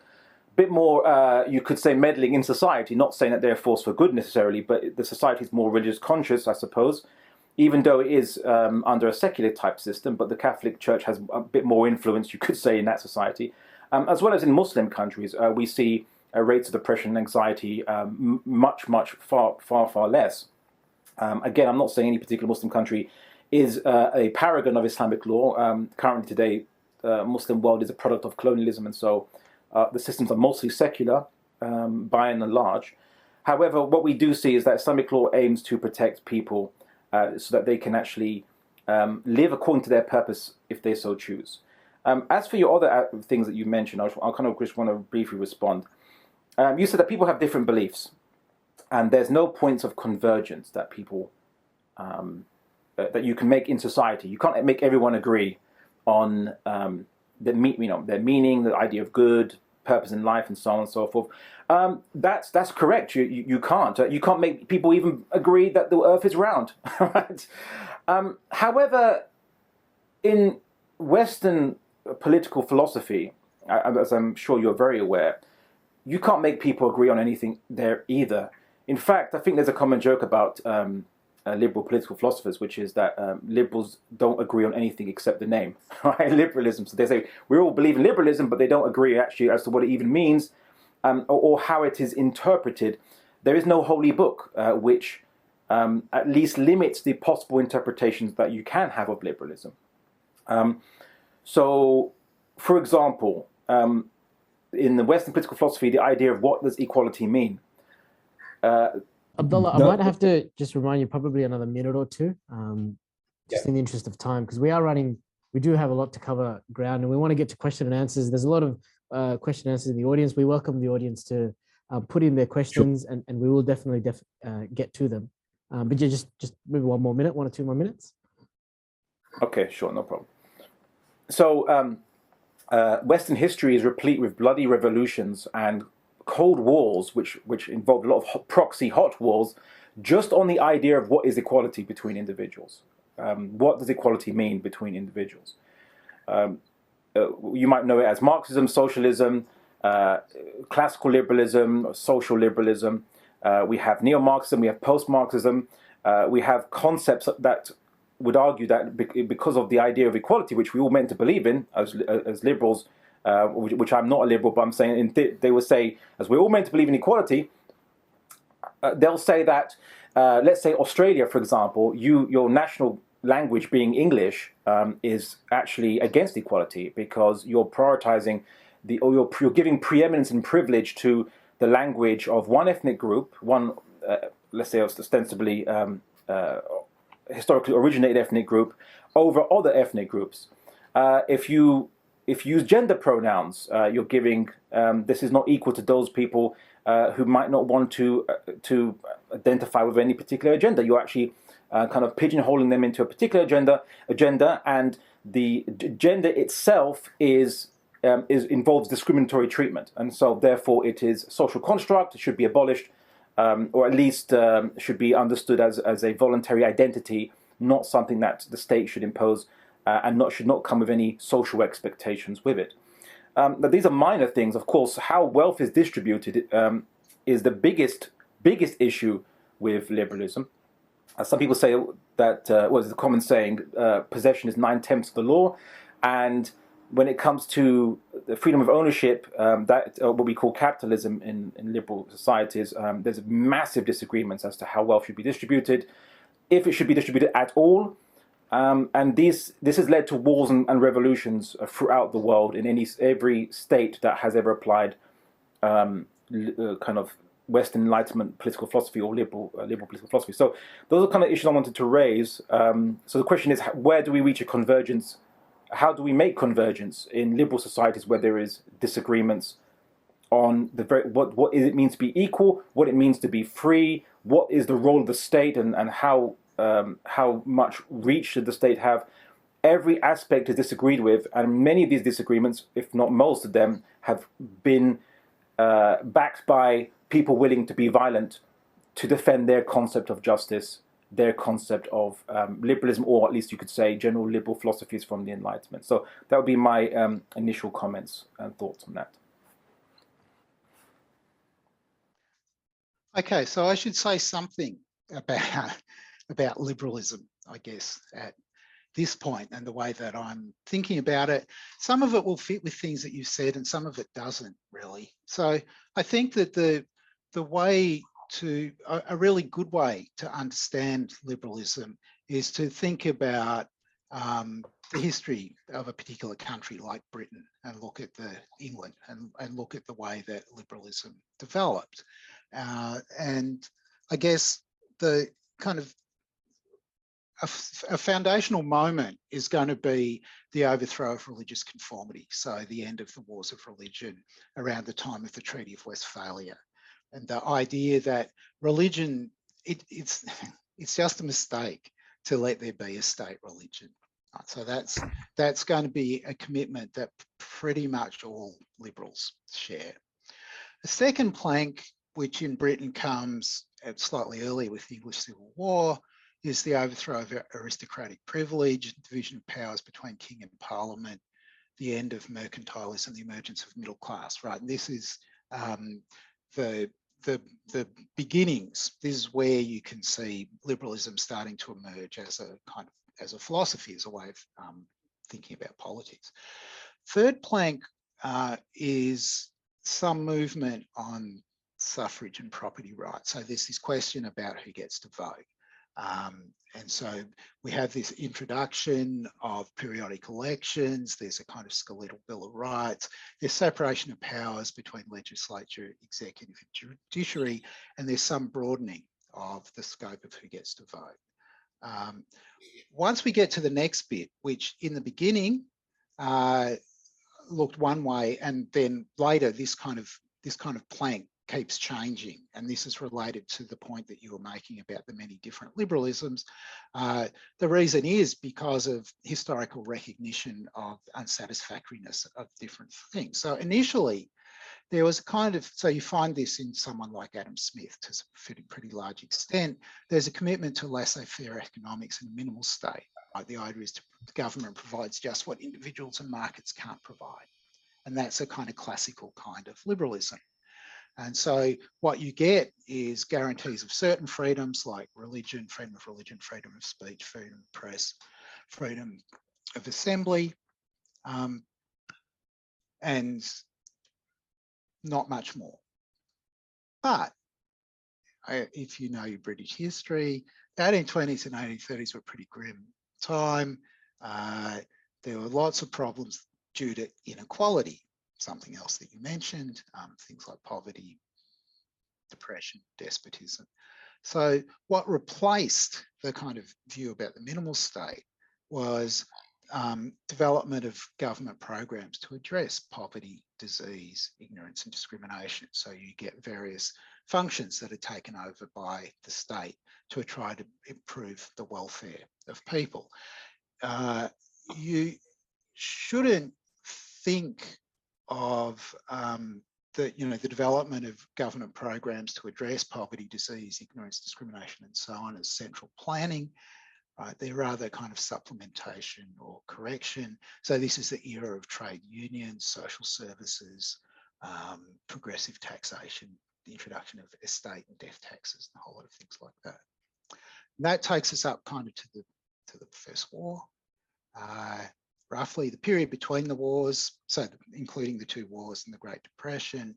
you could say, meddling in society. Not saying that they're a force for good necessarily, but the society is more religious conscious, I suppose, even though it is under a secular type system. But the Catholic Church has a bit more influence, you could say, in that society. As well as in Muslim countries, we see rates of depression and anxiety far less. Again, I'm not saying any particular Muslim country is a paragon of Islamic law. Currently today, Muslim world is a product of colonialism, and so the systems are mostly secular by and large. However, what we do see is that Islamic law aims to protect people so that they can actually live according to their purpose if they so choose. As for your other things that you mentioned, I'll kind of just want to briefly respond. You said that people have different beliefs, and there's no points of convergence that people that you can make in society. You can't make everyone agree on their meaning, the idea of good, purpose in life, and so on and so forth. That's correct. You can't. You can't make people even agree that the Earth is round. Right? However, in Western political philosophy, as I'm sure you're very aware, you can't make people agree on anything there either. In fact, I think there's a common joke about liberal political philosophers, which is that liberals don't agree on anything except the name, right? Liberalism. So they say, we all believe in liberalism, but they don't agree actually as to what it even means or how it is interpreted. There is no holy book which at least limits the possible interpretations that you can have of liberalism. So, for example, in the Western political philosophy, the idea of what does equality mean? Abdullah, I might have to just remind you probably another minute or two, just in the interest of time, because we do have a lot to cover ground, and we want to get to question and answers. There's a lot of question and answers in the audience. We welcome the audience to put in their questions, and we will definitely get to them. But yeah, just maybe 1 or 2 more minutes. Okay, sure, no problem. So Western history is replete with bloody revolutions and cold wars, which involved a lot of proxy hot wars, just on the idea of what is equality between individuals. What does equality mean between individuals? You might know it as Marxism, socialism, classical liberalism, social liberalism. We have neo-Marxism, we have post-Marxism. We have concepts that would argue that because of the idea of equality, which we all meant to believe in as liberals, which I'm not a liberal, but I'm saying they will say, as we're all meant to believe in equality, they'll say that, let's say Australia, for example, your national language being English is actually against equality because you're prioritizing you're giving preeminence and privilege to the language of one ethnic group, let's say ostensibly historically originated ethnic group over other ethnic groups. If you use gender pronouns, you're giving this is not equal to those people who might not want to identify with any particular agenda. You're actually kind of pigeonholing them into a particular agenda, and the gender itself involves discriminatory treatment, and so therefore it is a social construct. It should be abolished, or at least should be understood as a voluntary identity not something that the state should impose and should not come with any social expectations with it. But these are minor things. Of course, how wealth is distributed is the biggest issue with liberalism. Some people say that, well, it's a common saying, possession is 9/10 of the law. And when it comes to the freedom of ownership, that what we call capitalism in liberal societies, there's massive disagreements as to how wealth should be distributed, if it should be distributed at all. And this has led to wars and revolutions throughout the world in every state that has ever applied kind of Western Enlightenment political philosophy or liberal political philosophy. So those are kind of issues I wanted to raise. So the question is, where do we reach a convergence? How do we make convergence in liberal societies where there is disagreements on what it means to be equal, what it means to be free, what is the role of the state, and how much reach should the state have? Every aspect is disagreed with, and many of these disagreements, if not most of them, have been backed by people willing to be violent to defend their concept of justice, their concept of liberalism, or at least you could say general liberal philosophies from the Enlightenment. So that would be my initial comments and thoughts on that. Okay, so I should say something about liberalism, I guess, at this point and the way that I'm thinking about it. Some of it will fit with things that you've said and some of it doesn't really. So I think that the way to, a really good way to understand liberalism is to think about the history of a particular country like Britain and look at England and look at the way that liberalism developed. And I guess the kind of a foundational moment is going to be the overthrow of religious conformity. So the end of the wars of religion around the time of the Treaty of Westphalia. And the idea that religion, it's just a mistake to let there be a state religion. So that's going to be a commitment that pretty much all liberals share. The second plank, which in Britain comes slightly earlier with the English Civil War, is the overthrow of aristocratic privilege, division of powers between king and parliament, the end of mercantilism, the emergence of middle class, right? And this is the beginnings. This is where you can see liberalism starting to emerge as a philosophy, as a way of thinking about politics. Third plank is some movement on suffrage and property rights. So there's this question about who gets to vote. And so we have this introduction of periodic elections. There's a kind of skeletal Bill of Rights. There's separation of powers between legislature, executive, and judiciary. And there's some broadening of the scope of who gets to vote. Once we get to the next bit, which in the beginning looked one way, and then later this kind of plank keeps changing, and this is related to the point that you were making about the many different liberalisms. The reason is because of historical recognition of unsatisfactoriness of different things. So initially, there was so you find this in someone like Adam Smith to a pretty large extent. There's a commitment to laissez-faire economics and a minimal state. Right? The idea is the government provides just what individuals and markets can't provide. And that's a kind of classical kind of liberalism. And so what you get is guarantees of certain freedoms like religion, freedom of speech, freedom of press, freedom of assembly, and not much more. But if you know your British history, the 1820s and 1830s were a pretty grim time. There were lots of problems due to inequality. Something else that you mentioned, things like poverty, depression, despotism. So what replaced the kind of view about the minimal state was development of government programs to address poverty, disease, ignorance, and discrimination. So you get various functions that are taken over by the state to try to improve the welfare of people. You shouldn't think of the development of government programs to address poverty, disease, ignorance, discrimination, and so on as central planning. right? They're rather kind of supplementation or correction. So this is the era of trade unions, social services, progressive taxation, the introduction of estate and death taxes, and a whole lot of things like that. And that takes us up kind of to the First War. Roughly the period between the wars, so including the two wars and the Great Depression,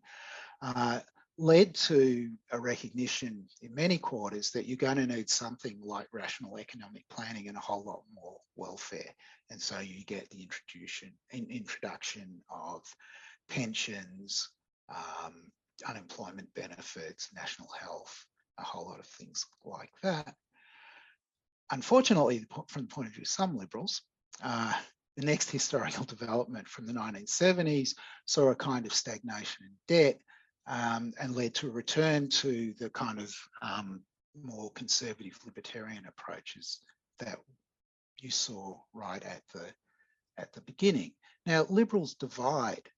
led to a recognition in many quarters that you're going to need something like rational economic planning and a whole lot more welfare. And so you get the introduction of pensions, unemployment benefits, national health, a whole lot of things like that. Unfortunately, from the point of view of some liberals, the next historical development from the 1970s saw a kind of stagnation in debt and led to a return to the kind of more conservative libertarian approaches that you saw right at the beginning. Now, liberals divide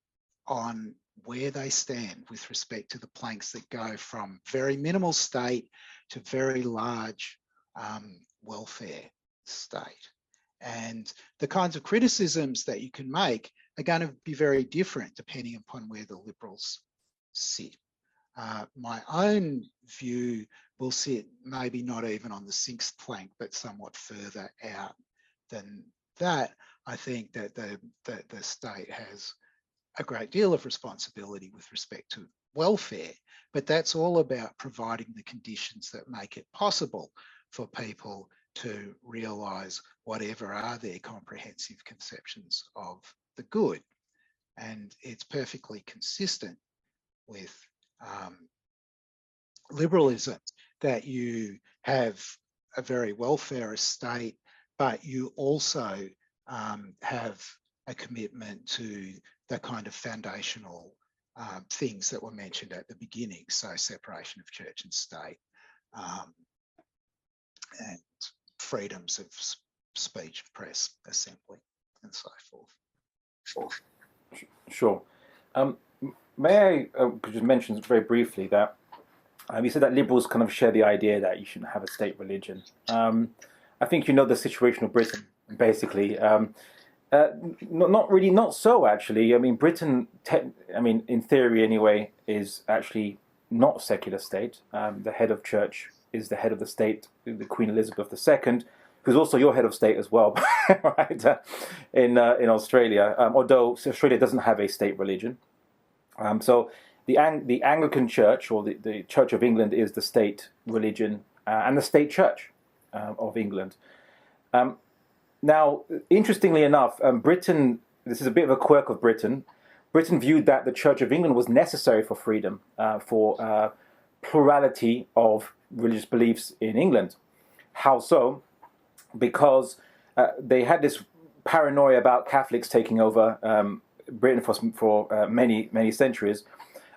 on where they stand with respect to the planks that go from very minimal state to very large welfare state. And the kinds of criticisms that you can make are going to be very different depending upon where the liberals sit. My own view will sit maybe not even on the sixth plank, but somewhat further out than that. I think that the state has a great deal of responsibility with respect to welfare, but that's all about providing the conditions that make it possible for people to realise whatever are their comprehensive conceptions of the good. And it's perfectly consistent with liberalism that you have a very welfarist state, but you also have a commitment to the kind of foundational things that were mentioned at the beginning, so separation of church and state, and freedoms of speech, press, assembly, and so forth. Sure. May I just mention very briefly that you said that liberals kind of share the idea that you shouldn't have a state religion. I think you know the situation of Britain, basically. Not so actually. I mean, Britain, in theory anyway, is actually not a secular state. The head of church is the head of the state, the Queen Elizabeth II, who's also your head of state as well, right? In Australia, although Australia doesn't have a state religion. So the Anglican Church, or the Church of England, is the state religion and the state church of England. Now, interestingly enough, Britain, this is a bit of a quirk of Britain, Britain viewed that the Church of England was necessary for freedom, for plurality of religious beliefs in England. How so? Because they had this paranoia about Catholics taking over Britain for many centuries.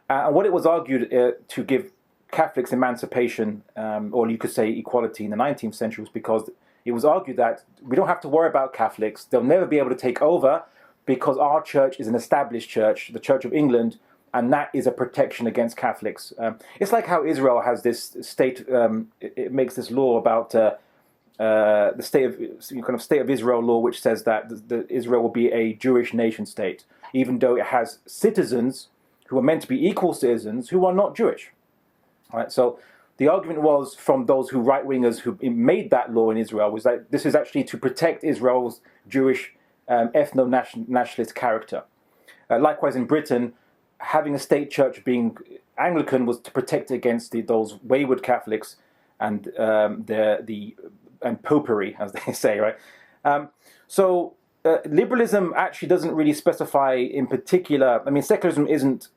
And what it was argued to give Catholics emancipation, or you could say equality in the 19th century, was because it was argued that we don't have to worry about Catholics. They'll never be able to take over because our church is an established church, the Church of England, and that is a protection against Catholics. It's like how Israel has this state, it makes this law about the state of Israel law, which says that Israel will be a Jewish nation state, even though it has citizens who are meant to be equal citizens who are not Jewish. Right? So the argument was from those right-wingers who made that law in Israel was that this is actually to protect Israel's Jewish ethno-nationalist character. Likewise in Britain, having a state church being Anglican was to protect against those wayward Catholics and and popery, as they say, right? So liberalism actually doesn't really specify in particular. I mean, secularism isn't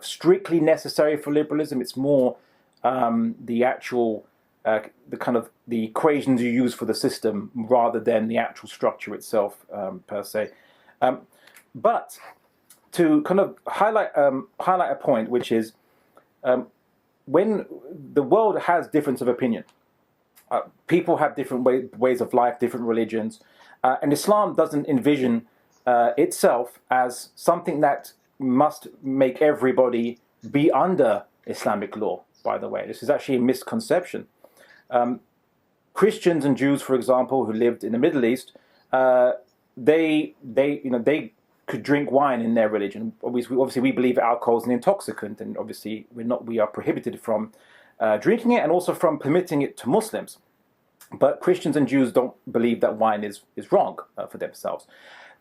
strictly necessary for liberalism. It's more the actual the equations you use for the system rather than the actual structure itself per se. But to kind of highlight a point, which is when the world has difference of opinion, people have different ways of life, different religions, and Islam doesn't envision itself as something that must make everybody be under Islamic law. By the way, this is actually a misconception. Christians and Jews, for example, who lived in the Middle East, they could drink wine in their religion. Obviously, we believe alcohol is an intoxicant, and obviously we are prohibited from drinking it and also from permitting it to Muslims. But Christians and Jews don't believe that wine is wrong for themselves.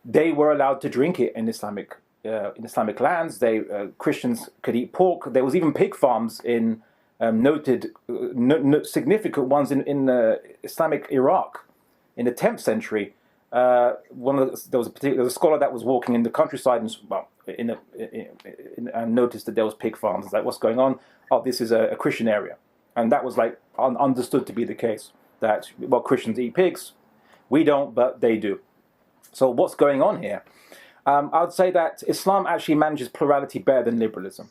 They were allowed to drink it in Islamic lands. Christians could eat pork. There was even pig farms in significant ones in Islamic Iraq in the 10th century. There was a scholar that was walking in the countryside and noticed that there was pig farms. Like, what's going on? Oh, this is a Christian area, and that was like understood to be the case. That Christians eat pigs, we don't, but they do. So what's going on here? I would say that Islam actually manages plurality better than liberalism,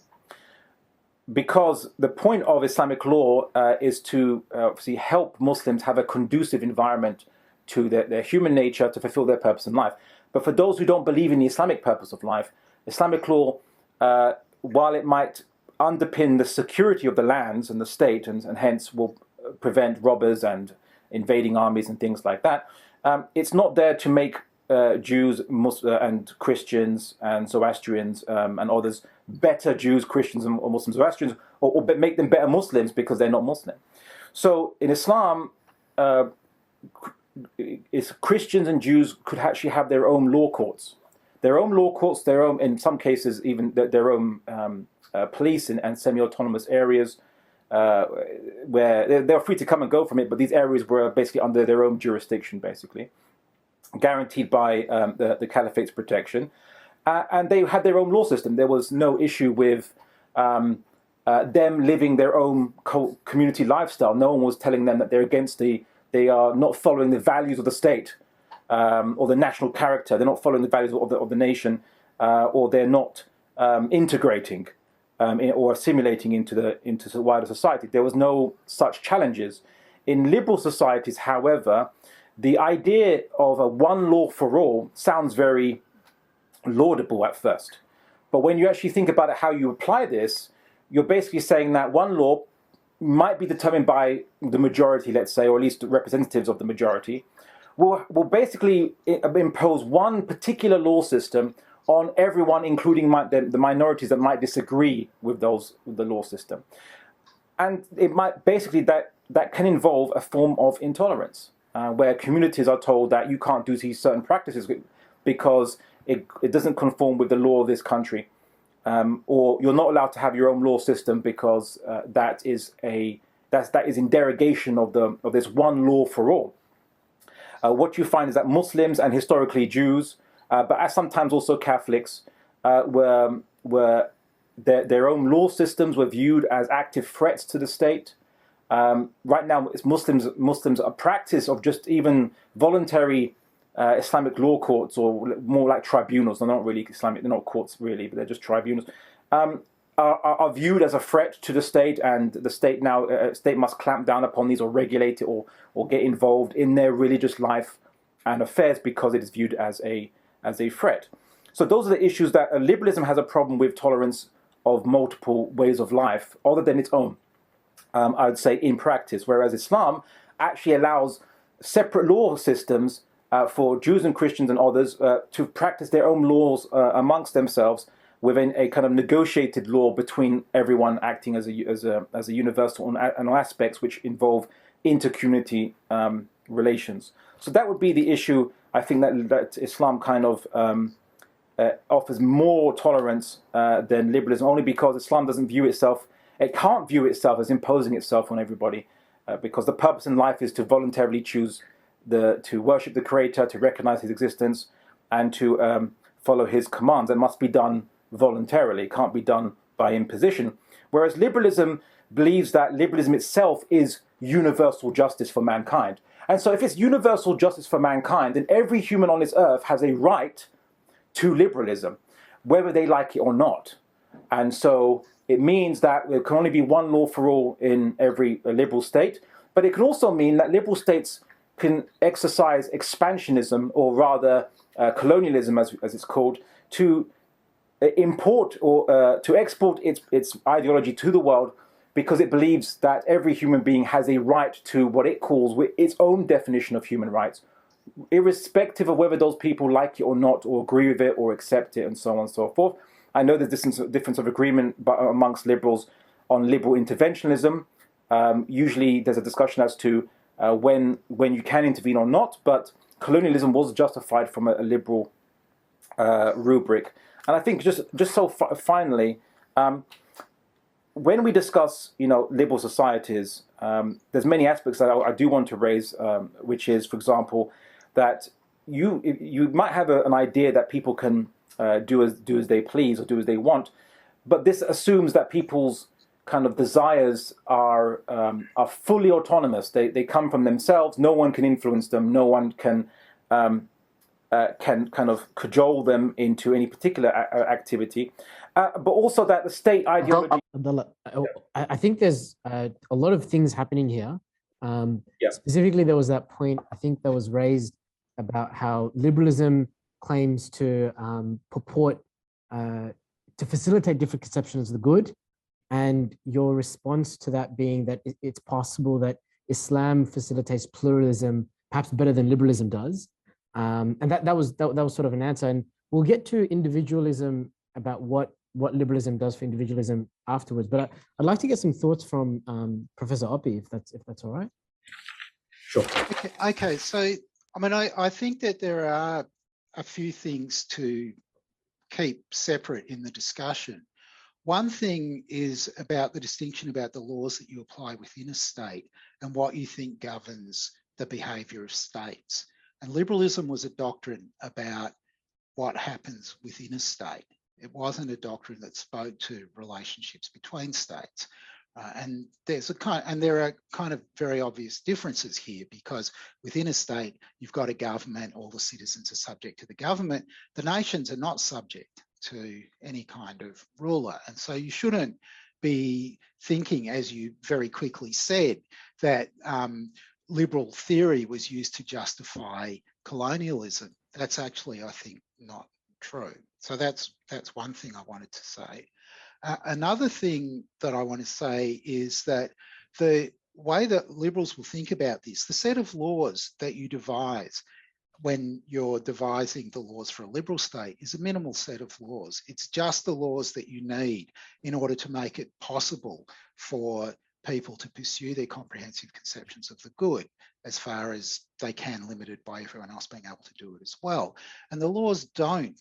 because the point of Islamic law is to obviously help Muslims have a conducive environment to their human nature to fulfill their purpose in life. But for those who don't believe in the Islamic purpose of life, Islamic law, while it might underpin the security of the lands and the state, and hence will prevent robbers and invading armies and things like that, it's not there to make Jews and Christians and Zoroastrians and others better Jews, Christians, or Muslims, Zoroastrians, or make them better Muslims because they're not Muslim. So in Islam, Christians and Jews could actually have their own law courts, their own, in some cases, even their own police and semi-autonomous areas where they're free to come and go from it, but these areas were basically under their own jurisdiction, basically, guaranteed by the Caliphate's protection. And they had their own law system. There was no issue with them living their own community lifestyle. No one was telling them that they are not following the values of the state or the national character. They're not following the values of the nation, or they're not integrating or assimilating into the wider society. There was no such challenges. In liberal societies, however, the idea of a one law for all sounds very laudable at first. But when you actually think about it, how you apply this, you're basically saying that one law might be determined by the majority, let's say, or at least representatives of the majority, will basically impose one particular law system on everyone, including the minorities that might disagree with the law system. And it might basically, that can involve a form of intolerance, where communities are told that you can't do these certain practices because it doesn't conform with the law of this country. Or you're not allowed to have your own law system because that is in derogation of this one law for all. What you find is that Muslims and historically Jews, but sometimes also Catholics, were their own law systems were viewed as active threats to the state. Right now, it's Muslims a practice of just even voluntary Islamic law courts, or more like tribunals. They're not really Islamic, they're not courts really, but they're just tribunals, are viewed as a threat to the state, and the state must clamp down upon these or regulate it or get involved in their religious life and affairs because it is viewed as a threat. So those are the issues that liberalism has a problem with: tolerance of multiple ways of life other than its own, I would say, in practice, whereas Islam actually allows separate law systems for Jews and Christians and others to practice their own laws amongst themselves within a kind of negotiated law between everyone, acting as a universal on aspects which involve inter-community relations. So that would be the issue. I think that Islam kind of offers more tolerance than liberalism, only because Islam doesn't view itself, it can't view itself as imposing itself on everybody, because the purpose in life is to voluntarily choose to worship the Creator, to recognize His existence, and to follow His commands. It must be done voluntarily. It can't be done by imposition. Whereas liberalism believes that liberalism itself is universal justice for mankind. And so if it's universal justice for mankind, then every human on this earth has a right to liberalism, whether they like it or not. And so it means that there can only be one law for all in every liberal state, but it can also mean that liberal states can exercise expansionism, or rather colonialism, as it's called, to import or to export its ideology to the world because it believes that every human being has a right to what it calls its own definition of human rights, irrespective of whether those people like it or not, or agree with it or accept it, and so on and so forth. I know there's difference of agreement amongst liberals on liberal interventionism. Usually there's a discussion as to when you can intervene or not, but colonialism was justified from a liberal rubric. And I think finally, when we discuss, liberal societies, there's many aspects that I do want to raise, which is, for example, that you might have an idea that people can do as they please or do as they want, but this assumes that people's kind of desires are fully autonomous. They come from themselves. No one can influence them. No one can kind of cajole them into any particular activity. But also that the state ideology. Abdullah, I think there's a lot of things happening here. Specifically, there was that point I think that was raised about how liberalism claims to purport to facilitate different conceptions of the good, and your response to that being that it's possible that Islam facilitates pluralism perhaps better than liberalism does, and that was sort of an answer. And we'll get to individualism about what liberalism does for individualism afterwards. But I'd like to get some thoughts from Professor Oppy, if that's all right. Sure. Okay. So, I think that there are a few things to keep separate in the discussion. One thing is about the distinction about the laws that you apply within a state and what you think governs the behaviour of states. And liberalism was a doctrine about what happens within a state. It wasn't a doctrine that spoke to relationships between states. And there are kind of very obvious differences here, because within a state, you've got a government, all the citizens are subject to the government. The nations are not subject to any kind of ruler. And so you shouldn't be thinking, as you very quickly said, that liberal theory was used to justify colonialism. That's actually, I think, not true. So that's one thing I wanted to say. Another thing that I want to say is that the way that liberals will think about this, the set of laws that you devise when you're devising the laws for a liberal state is a minimal set of laws. It's just the laws that you need in order to make it possible for people to pursue their comprehensive conceptions of the good, as far as they can, limited by everyone else being able to do it as well. And the laws don't,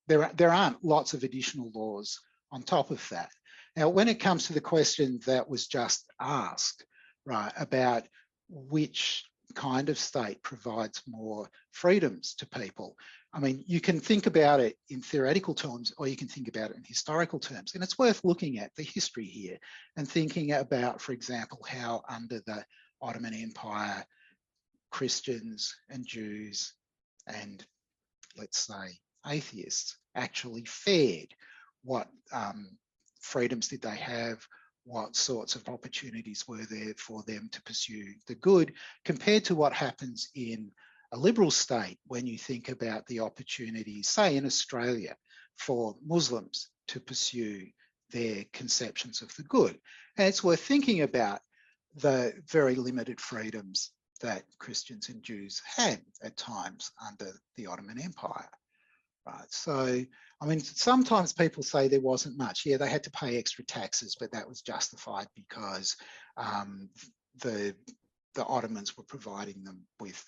there aren't lots of additional laws on top of that. Now, when it comes to the question that was just asked, right, about which kind of state provides more freedoms to people, you can think about it in theoretical terms, or you can think about it in historical terms. And it's worth looking at the history here and thinking about, for example, how under the Ottoman Empire, Christians and Jews and, let's say, atheists actually fared. What freedoms did they have? What sorts of opportunities were there for them to pursue the good, compared to what happens in a liberal state when you think about the opportunities, say in Australia, for Muslims to pursue their conceptions of the good. And it's worth thinking about the very limited freedoms that Christians and Jews had at times under the Ottoman Empire. Right. So, sometimes people say there wasn't much. Yeah, they had to pay extra taxes, but that was justified because the Ottomans were providing them with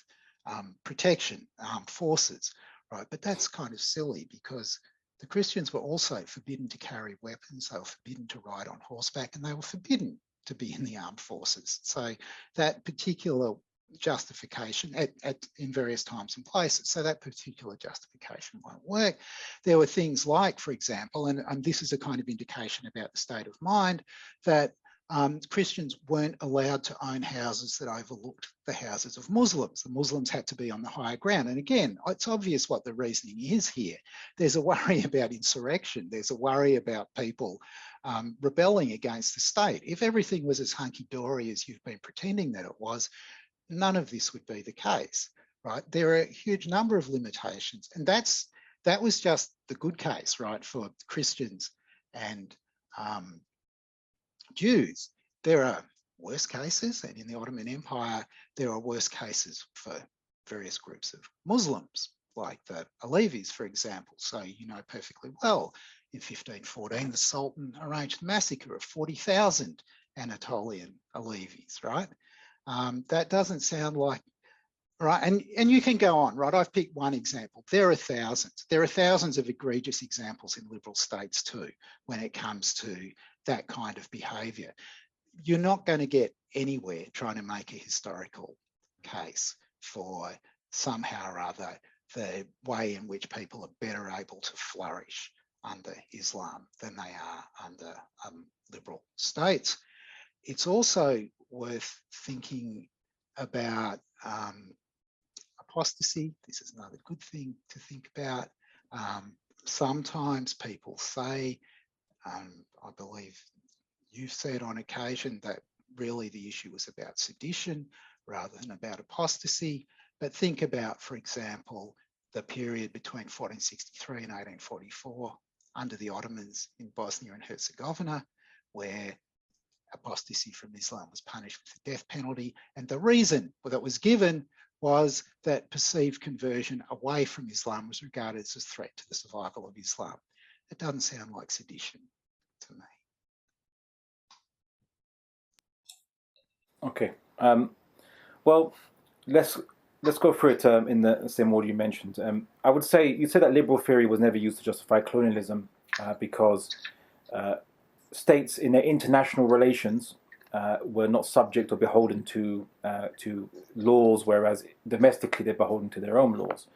protection, armed forces, right? But that's kind of silly, because the Christians were also forbidden to carry weapons, they were forbidden to ride on horseback, and they were forbidden to be in the armed forces. So that particular justification in various times and places. So that particular justification won't work. There were things like, for example, and this is a kind of indication about the state of mind, that Christians weren't allowed to own houses that overlooked the houses of Muslims. The Muslims had to be on the higher ground. And again, it's obvious what the reasoning is here. There's a worry about insurrection. There's a worry about people rebelling against the state. If everything was as hunky-dory as you've been pretending that it was, none of this would be the case, right? There are a huge number of limitations, and that was just the good case, right, for Christians and Jews. There are worse cases, and in the Ottoman Empire, there are worse cases for various groups of Muslims, like the Alevis, for example. So you know perfectly well, in 1514, the Sultan arranged a massacre of 40,000 Anatolian Alevis, right? That doesn't sound like, right? And you can go on, right? I've picked one example. There are thousands. There are thousands of egregious examples in liberal states too, when it comes to that kind of behaviour. You're not going to get anywhere trying to make a historical case for somehow or other the way in which people are better able to flourish under Islam than they are under liberal states. It's also worth thinking about apostasy. This is another good thing to think about. Sometimes people say, I believe you've said on occasion, that really the issue was about sedition rather than about apostasy. But think about, for example, the period between 1463 and 1844 under the Ottomans in Bosnia and Herzegovina, where apostasy from Islam was punished with the death penalty. And the reason that was given was that perceived conversion away from Islam was regarded as a threat to the survival of Islam. It doesn't sound like sedition to me. Okay. Well, let's go through it in the same order you mentioned. I would say you said that liberal theory was never used to justify colonialism because states in their international relations were not subject or beholden to laws, whereas domestically they're beholden to their own laws.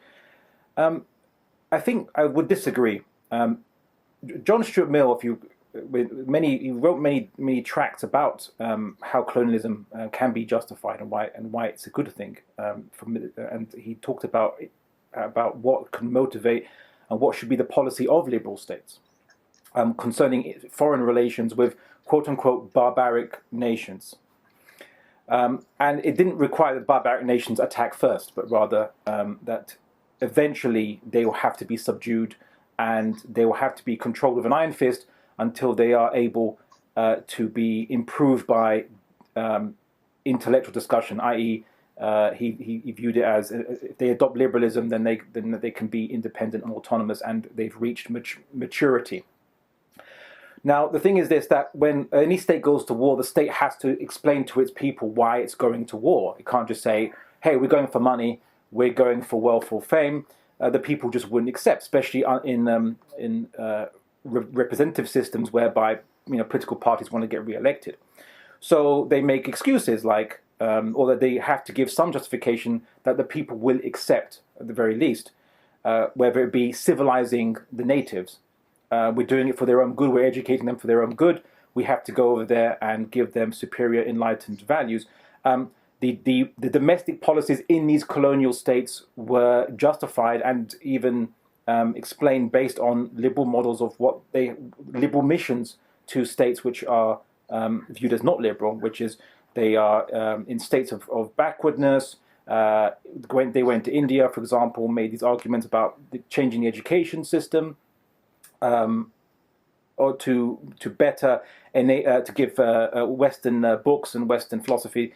I think I would disagree. John Stuart Mill, he wrote many tracts about how colonialism can be justified and why it's a good thing. And he talked about what can motivate and what should be the policy of liberal states concerning foreign relations with quote unquote barbaric nations. And it didn't require that barbaric nations attack first, but rather that eventually they will have to be subdued and they will have to be controlled with an iron fist until they are able to be improved by intellectual discussion, i.e., he viewed it as if they adopt liberalism, then they can be independent and autonomous, and they've reached maturity. Now, the thing is this, that when any state goes to war, the state has to explain to its people why it's going to war. It can't just say, hey, we're going for money, we're going for wealth or fame. The people just wouldn't accept, especially in representative systems whereby political parties want to get re-elected. So they make excuses like, or that they have to give some justification that the people will accept at the very least, whether it be civilizing the natives. We're doing it for their own good, we're educating them for their own good, we have to go over there and give them superior enlightened values. The domestic policies in these colonial states were justified and even explained based on liberal models of liberal missions to states which are viewed as not liberal, which is they are in states of backwardness. When they went to India, for example, made these arguments about changing the education system, or to better to give Western books and Western philosophy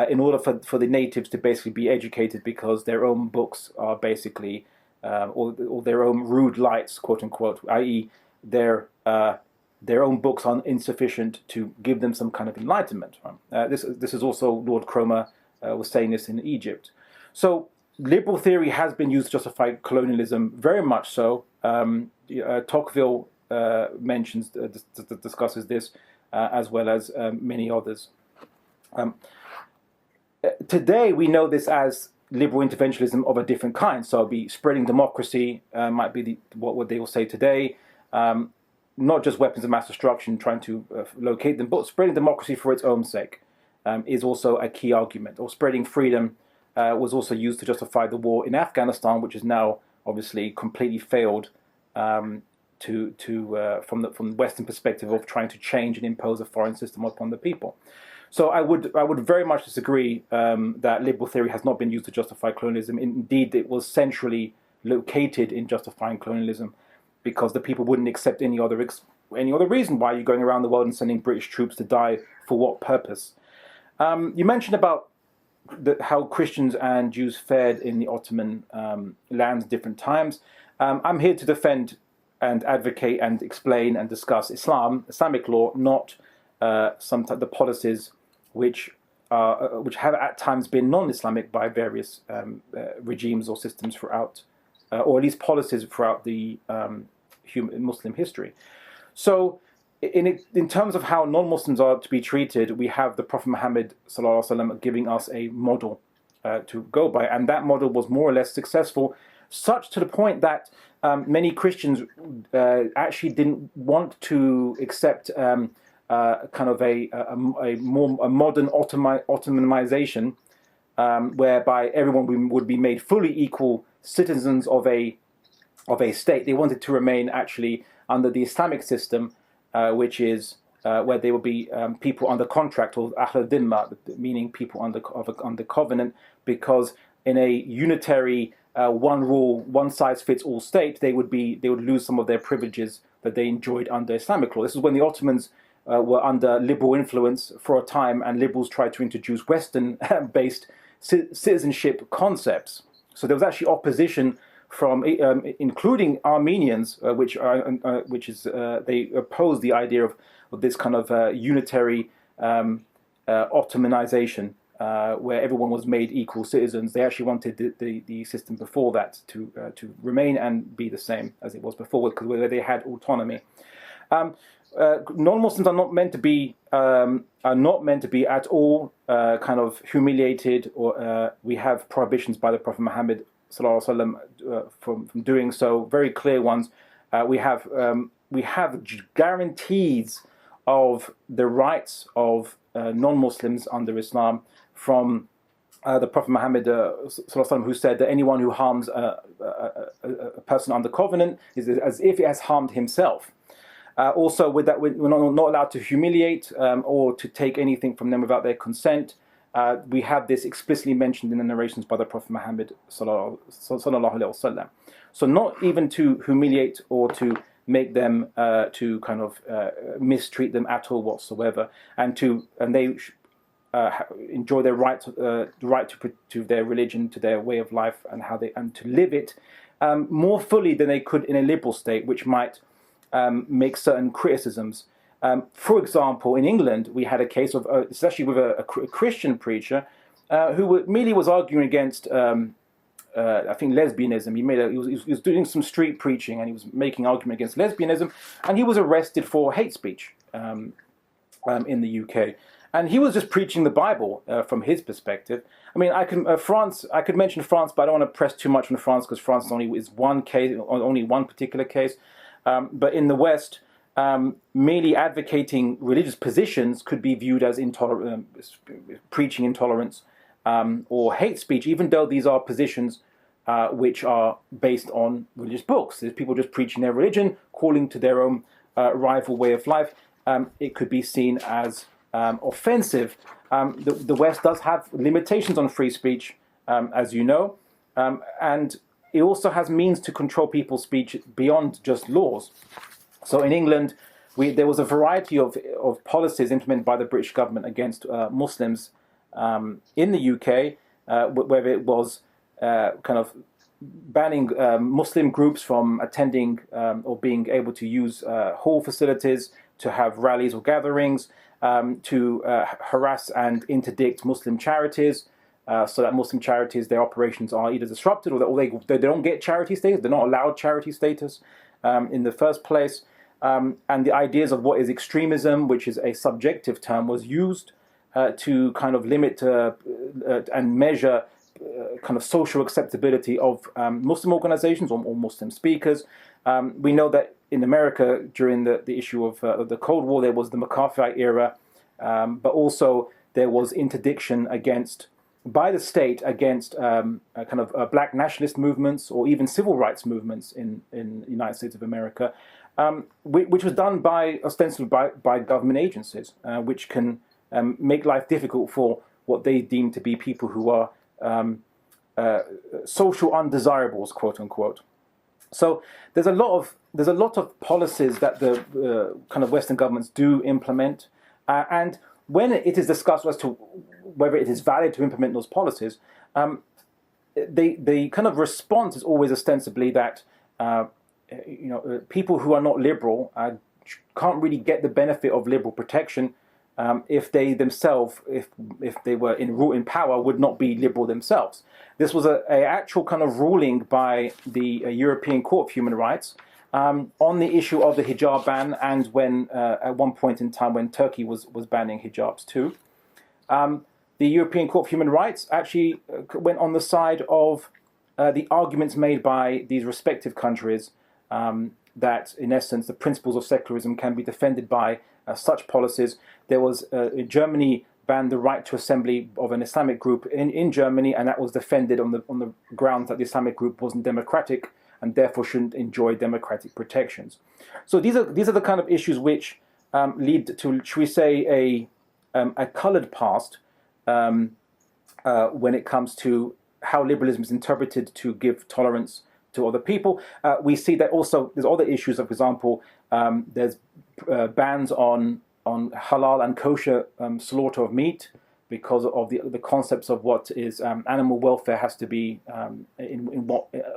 in order for the natives to basically be educated, because their own books are basically or their own rude lights, quote unquote, i.e. their own books are insufficient to give them some kind of enlightenment. This is also Lord Cromer was saying this in Egypt. So liberal theory has been used to justify colonialism, very much so. Tocqueville discusses this, as well as many others. Today we know this as liberal interventionism of a different kind. So it'll be spreading democracy, might be what they will say today. Not just weapons of mass destruction, trying to locate them, but spreading democracy for its own sake is also a key argument. Or spreading freedom was also used to justify the war in Afghanistan, which is now obviously completely failed from the Western perspective of trying to change and impose a foreign system upon the people. So I would very much disagree that liberal theory has not been used to justify colonialism. Indeed, it was centrally located in justifying colonialism, because the people wouldn't accept any other any other reason. Why are you going around the world and sending British troops to die? For what purpose? You mentioned about how Christians and Jews fared in the Ottoman lands different times. I'm here to defend and advocate and explain and discuss Islamic law, not the policies which have at times been non-Islamic by various regimes or systems throughout, or at least policies throughout the Muslim history. So, in terms of how non-Muslims are to be treated, we have the Prophet Muhammad sallallahu alaihi wasallam giving us a model to go by, and that model was more or less successful, such to the point that many Christians actually didn't want to accept kind of a modern Ottomanization, whereby everyone would be made fully equal citizens of a state. They wanted to remain actually under the Islamic system, which is where they will be people under contract, or Ahl Dhimma, meaning people under covenant, because in a unitary one rule, one size fits all state, they would lose some of their privileges that they enjoyed under Islamic law. This is when the Ottomans were under liberal influence for a time, and liberals tried to introduce Western-based citizenship concepts. So there was actually opposition from, including Armenians, they opposed the idea of this kind of unitary Ottomanization, where everyone was made equal citizens. They actually wanted the system before that to remain and be the same as it was before, because where they had autonomy. Non-Muslims are not meant to be at all kind of humiliated, or we have prohibitions by the Prophet Muhammad sallallahu alaihi wasallam from doing so, very clear ones. We have guarantees of the rights of non-Muslims under Islam from the Prophet Muhammad sallallahu alaihi wasallam, who said that anyone who harms a person under covenant is as if it has harmed himself. Also, with that, we're not allowed to humiliate or to take anything from them without their consent. We have this explicitly mentioned in the narrations by the Prophet Muhammad sallallahu alaihi wasallam. So, not even to humiliate or to make them to kind of mistreat them at all whatsoever, and they enjoy their right to their religion, to their way of life, and to live it more fully than they could in a liberal state, which might make certain criticisms. For example, in England, we had a case of, especially with a Christian preacher, who merely was arguing against, I think, lesbianism. He was doing some street preaching, and he was making argument against lesbianism, and he was arrested for hate speech in the UK. And he was just preaching the Bible from his perspective. I mean, I could mention France, but I don't want to press too much on France, because France is one case, only one particular case. But in the West, merely advocating religious positions could be viewed as preaching intolerance or hate speech, even though these are positions which are based on religious books. There's people just preaching their religion, calling to their own rival way of life. It could be seen as offensive. The West does have limitations on free speech, as you know, and it also has means to control people's speech beyond just laws. So in England, there was a variety of policies implemented by the British government against Muslims in the UK, where it was kind of banning Muslim groups from attending or being able to use hall facilities to have rallies or gatherings, to harass and interdict Muslim charities, so that Muslim charities, their operations are either disrupted, or they don't get charity status. They're not allowed charity status in the first place. And the ideas of what is extremism, which is a subjective term, was used to kind of limit and measure kind of social acceptability of Muslim organizations or Muslim speakers. We know that in America, during the issue of the Cold War, there was the Macquarie era, but also there was interdiction by the state against kind of black nationalist movements or even civil rights movements in the United States of America, which was done ostensibly by government agencies, which can make life difficult for what they deem to be people who are social undesirables, quote unquote. So there's a lot of policies that the kind of Western governments do implement, and when it is discussed as to whether it is valid to implement those policies, the kind of response is always ostensibly that people who are not liberal can't really get the benefit of liberal protection if they themselves, if they were in power, would not be liberal themselves. This was a actual kind of ruling by the European Court of Human Rights on the issue of the hijab ban, and when at one point in time when Turkey was banning hijabs too. The European Court of Human Rights actually went on the side of the arguments made by these respective countries that, in essence, the principles of secularism can be defended by such policies. There was Germany banned the right to assembly of an Islamic group in Germany, and that was defended on the grounds that the Islamic group wasn't democratic and therefore shouldn't enjoy democratic protections. So these are the kind of issues which lead to, should we say, a coloured past when it comes to how liberalism is interpreted to give tolerance to other people. We see that also there's other issues. For example, there's bans on halal and kosher slaughter of meat because of the concepts of what is animal welfare has to be in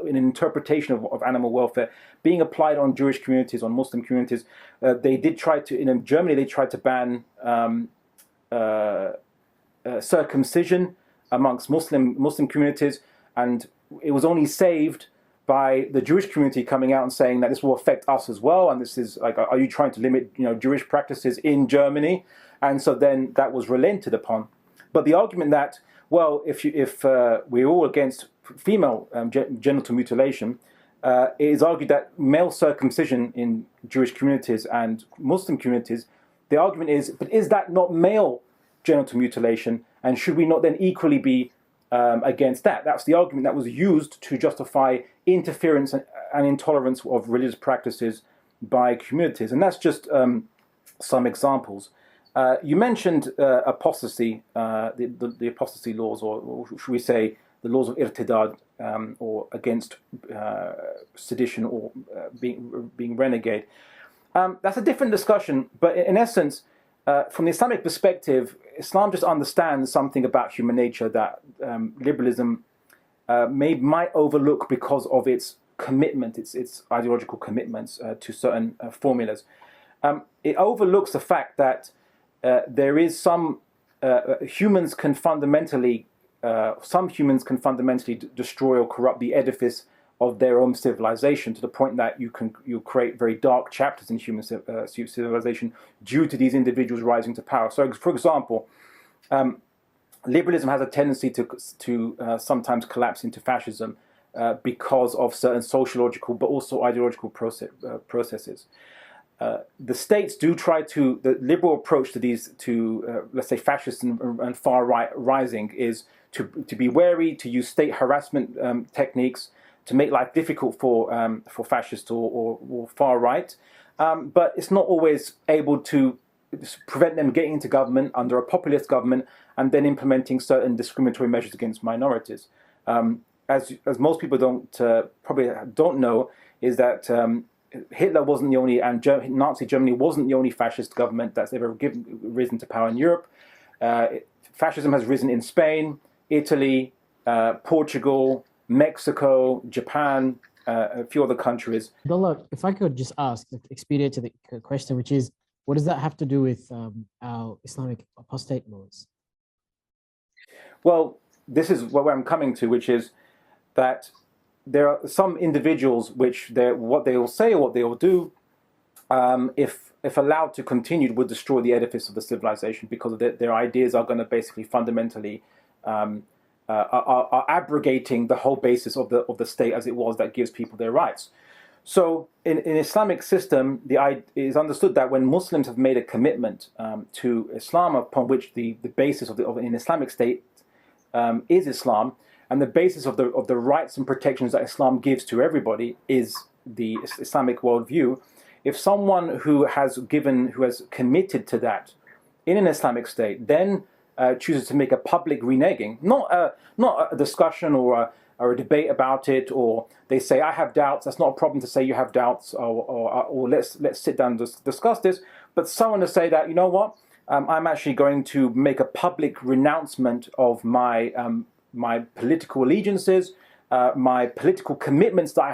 an interpretation of animal welfare being applied on Jewish communities, on Muslim communities. They did try to, in Germany, they tried to ban circumcision amongst Muslim communities, and it was only saved by the Jewish community coming out and saying that this will affect us as well, and this is like, are you trying to limit Jewish practices in Germany? And so then that was relented upon. But the argument that, well, if we're all against female genital mutilation, it is argued that male circumcision in Jewish communities and Muslim communities, the argument is, but is that not male genital mutilation, and should we not then equally be against that? That's the argument that was used to justify interference and intolerance of religious practices by communities, and that's just some examples. You mentioned apostasy, the apostasy laws, or should we say the laws of irtidad, or against sedition or being renegade. That's a different discussion, but in essence, from the Islamic perspective, Islam just understands something about human nature that liberalism might overlook because of its commitment, its ideological commitments to certain formulas. It overlooks the fact that there is some humans can fundamentally destroy or corrupt the edifice of their own civilization, to the point that you create very dark chapters in human civilization due to these individuals rising to power. So, for example, liberalism has a tendency to sometimes collapse into fascism because of certain sociological but also ideological processes. The states do try to, the liberal approach to these, let's say, fascist and far right rising is to be wary, to use state harassment techniques to make life difficult for fascists or far right, but it's not always able to prevent them getting into government under a populist government and then implementing certain discriminatory measures against minorities. As most people probably don't know, is that Hitler wasn't the only, and Nazi Germany wasn't the only fascist government that's ever risen to power in Europe. Fascism has risen in Spain, Italy, Portugal, Mexico, Japan, a few other countries. Abdullah, if I could just ask, expedite to the question, which is, what does that have to do with our Islamic apostate laws? Well, this is where I'm coming to, which is that there are some individuals which what they will say or what they will do, if allowed to continue, would destroy the edifice of the civilization, because of their ideas are going to basically fundamentally are abrogating the whole basis of the state as it was, that gives people their rights. So in Islamic system, it is understood that when Muslims have made a commitment to Islam, upon which the basis of an Islamic state is Islam, and the basis of the rights and protections that Islam gives to everybody is the Islamic worldview. If someone who has committed to that in an Islamic state then chooses to make a public reneging, not a discussion or or a debate about it, or they say, I have doubts. That's not a problem to say you have doubts, or let's sit down and discuss this. But someone to say that, you know what, I'm actually going to make a public renouncement of my my political allegiances, my political commitments that I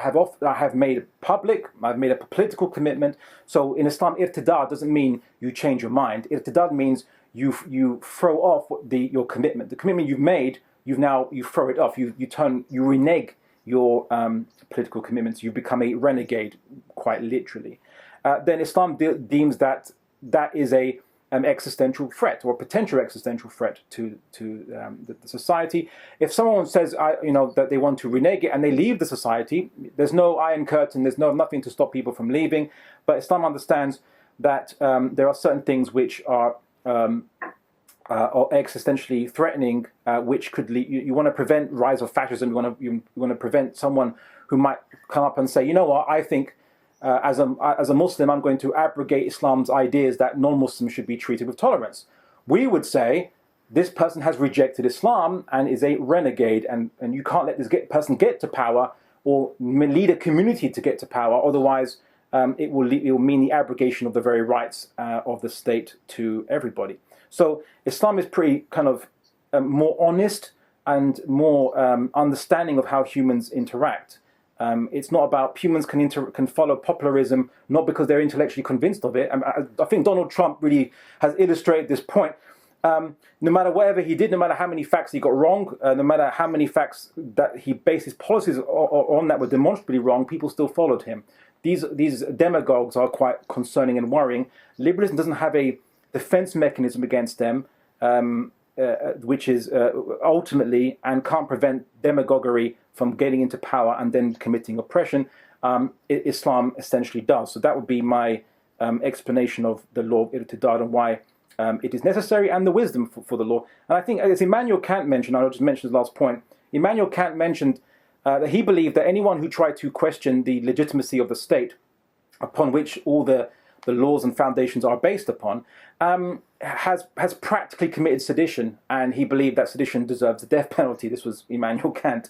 have made public. I've made a political commitment. So in Islam, irtidad doesn't mean you change your mind. Irtidad means you throw off your commitment. The commitment you've made, you throw it off. You renege your political commitments. You become a renegade, quite literally. Then Islam deems that is a existential threat, or a potential existential threat to the society. If someone says that they want to renege it and they leave the society, there's no iron curtain, there's nothing to stop people from leaving. But Islam understands that there are certain things which are existentially threatening, which could lead. You want to prevent rise of fascism. You want to prevent someone who might come up and say, you know what, I think. As a Muslim, I'm going to abrogate Islam's ideas that non-Muslims should be treated with tolerance. We would say this person has rejected Islam and is a renegade, and you can't let this person get to power or lead a community to get to power. Otherwise, it will mean the abrogation of the very rights of the state to everybody. So Islam is pretty kind of more honest and more understanding of how humans interact. It's not about humans can follow popularism, not because they're intellectually convinced of it. I think Donald Trump really has illustrated this point. No matter whatever he did, no matter how many facts he got wrong, no matter how many facts that he based his policies on that were demonstrably wrong, people still followed him. These demagogues are quite concerning and worrying. Liberalism doesn't have a defense mechanism against them, which is ultimately, and can't prevent demagoguery from getting into power and then committing oppression. Islam essentially does. So that would be my explanation of the law of irtidad and why it is necessary, and the wisdom for the law. And I think, as Immanuel Kant mentioned, I'll just mention the last point. Immanuel Kant mentioned that he believed that anyone who tried to question the legitimacy of the state, upon which all the laws and foundations are based upon, has practically committed sedition, and he believed that sedition deserves the death penalty. This was Immanuel Kant.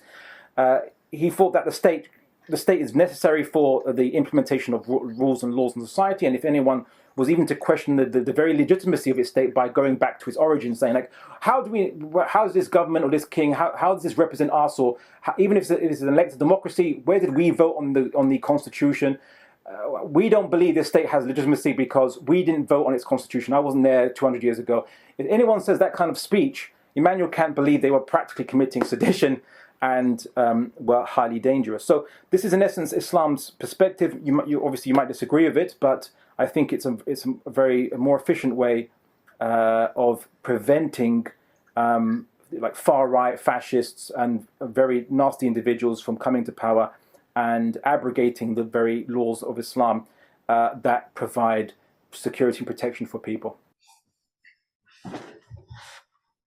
He thought that the state is necessary for the implementation of rules and laws in society, and if anyone was even to question the very legitimacy of its state by going back to its origins, saying like, how does this government or this king, how does this represent us, or even if it's an elected democracy, where did we vote on the constitution? We don't believe this state has legitimacy because we didn't vote on its constitution. I wasn't there 200 years ago. If anyone says that kind of speech, Immanuel Kant believed they were practically committing sedition and were highly dangerous. So this is in essence Islam's perspective. You obviously might disagree with it, but I think it's a very more efficient way of preventing like far right fascists and very nasty individuals from coming to power, and abrogating the very laws of Islam that provide security and protection for people.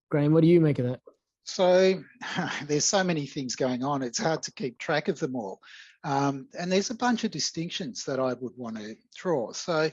Graham, what do you make of that? So there's so many things going on, it's hard to keep track of them all. And there's a bunch of distinctions that I would want to draw. So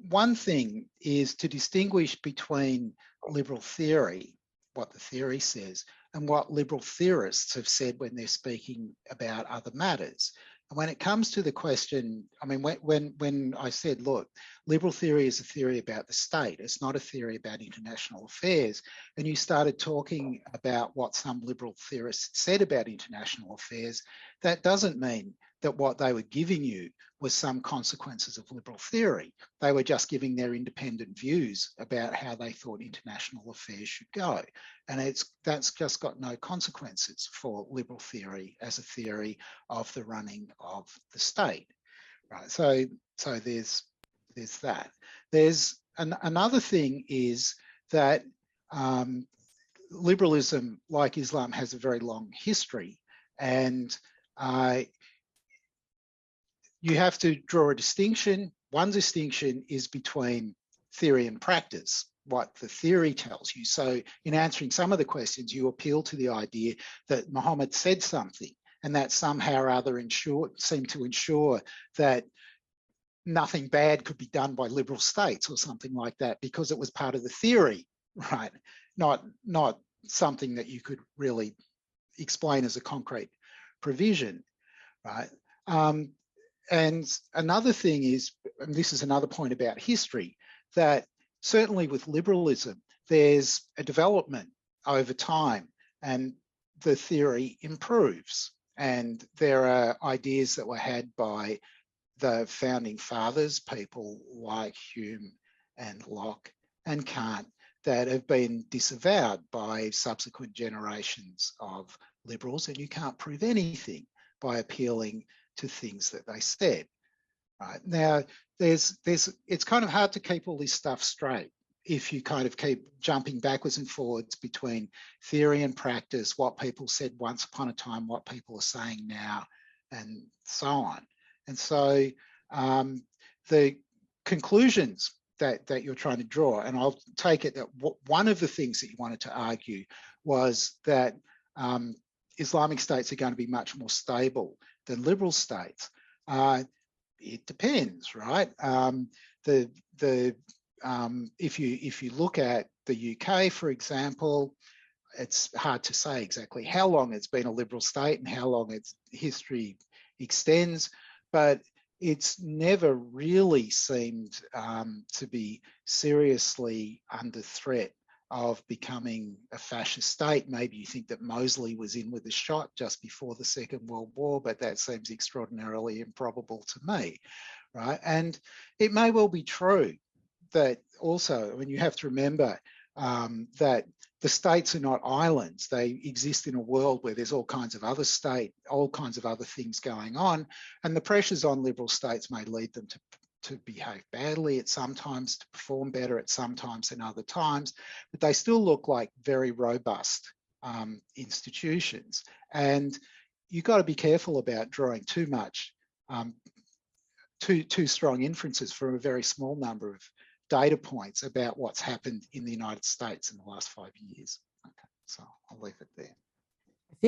one thing is to distinguish between liberal theory, what the theory says, and what liberal theorists have said when they're speaking about other matters. And when it comes to the question, I mean, when I said, look, liberal theory is a theory about the state, it's not a theory about international affairs, and you started talking about what some liberal theorists said about international affairs, that doesn't mean that what they were giving you was some consequences of liberal theory. They were just giving their independent views about how they thought international affairs should go. And that's just got no consequences for liberal theory as a theory of the running of the state. Right. So there's that. There's another thing is that liberalism, like Islam, has a very long history, and you have to draw a distinction. One distinction is between theory and practice, what the theory tells you. So in answering some of the questions, you appeal to the idea that Muhammad said something, and that somehow or other seemed to ensure that nothing bad could be done by liberal states or something like that, because it was part of the theory, right? Not something that you could really explain as a concrete provision, right? And another thing is, and this is another point about history, that certainly with liberalism, there's a development over time and the theory improves. And there are ideas that were had by the founding fathers, people like Hume and Locke and Kant, that have been disavowed by subsequent generations of liberals, and you can't prove anything by appealing to things that they said. Right now, it's kind of hard to keep all this stuff straight if you kind of keep jumping backwards and forwards between theory and practice, what people said once upon a time, what people are saying now, and so on. And so the conclusions that you're trying to draw, and I'll take it that one of the things that you wanted to argue was that Islamic states are going to be much more stable than liberal states. It depends, right? If you look at the UK, for example, it's hard to say exactly how long it's been a liberal state and how long its history extends, but it's never really seemed to be seriously under threat of becoming a fascist state. Maybe you think that Mosley was in with a shot just before the Second World War, but that seems extraordinarily improbable to me, right? And it may well be true that also, I mean, you have to remember that the states are not islands. They exist in a world where there's all kinds of other things going on, and the pressures on liberal states may lead them to behave badly at some times, to perform better at some times than other times, but they still look like very robust institutions. And you've got to be careful about drawing too much, too strong inferences from a very small number of data points about what's happened in the United States in the last 5 years. Okay, so I'll leave it there. I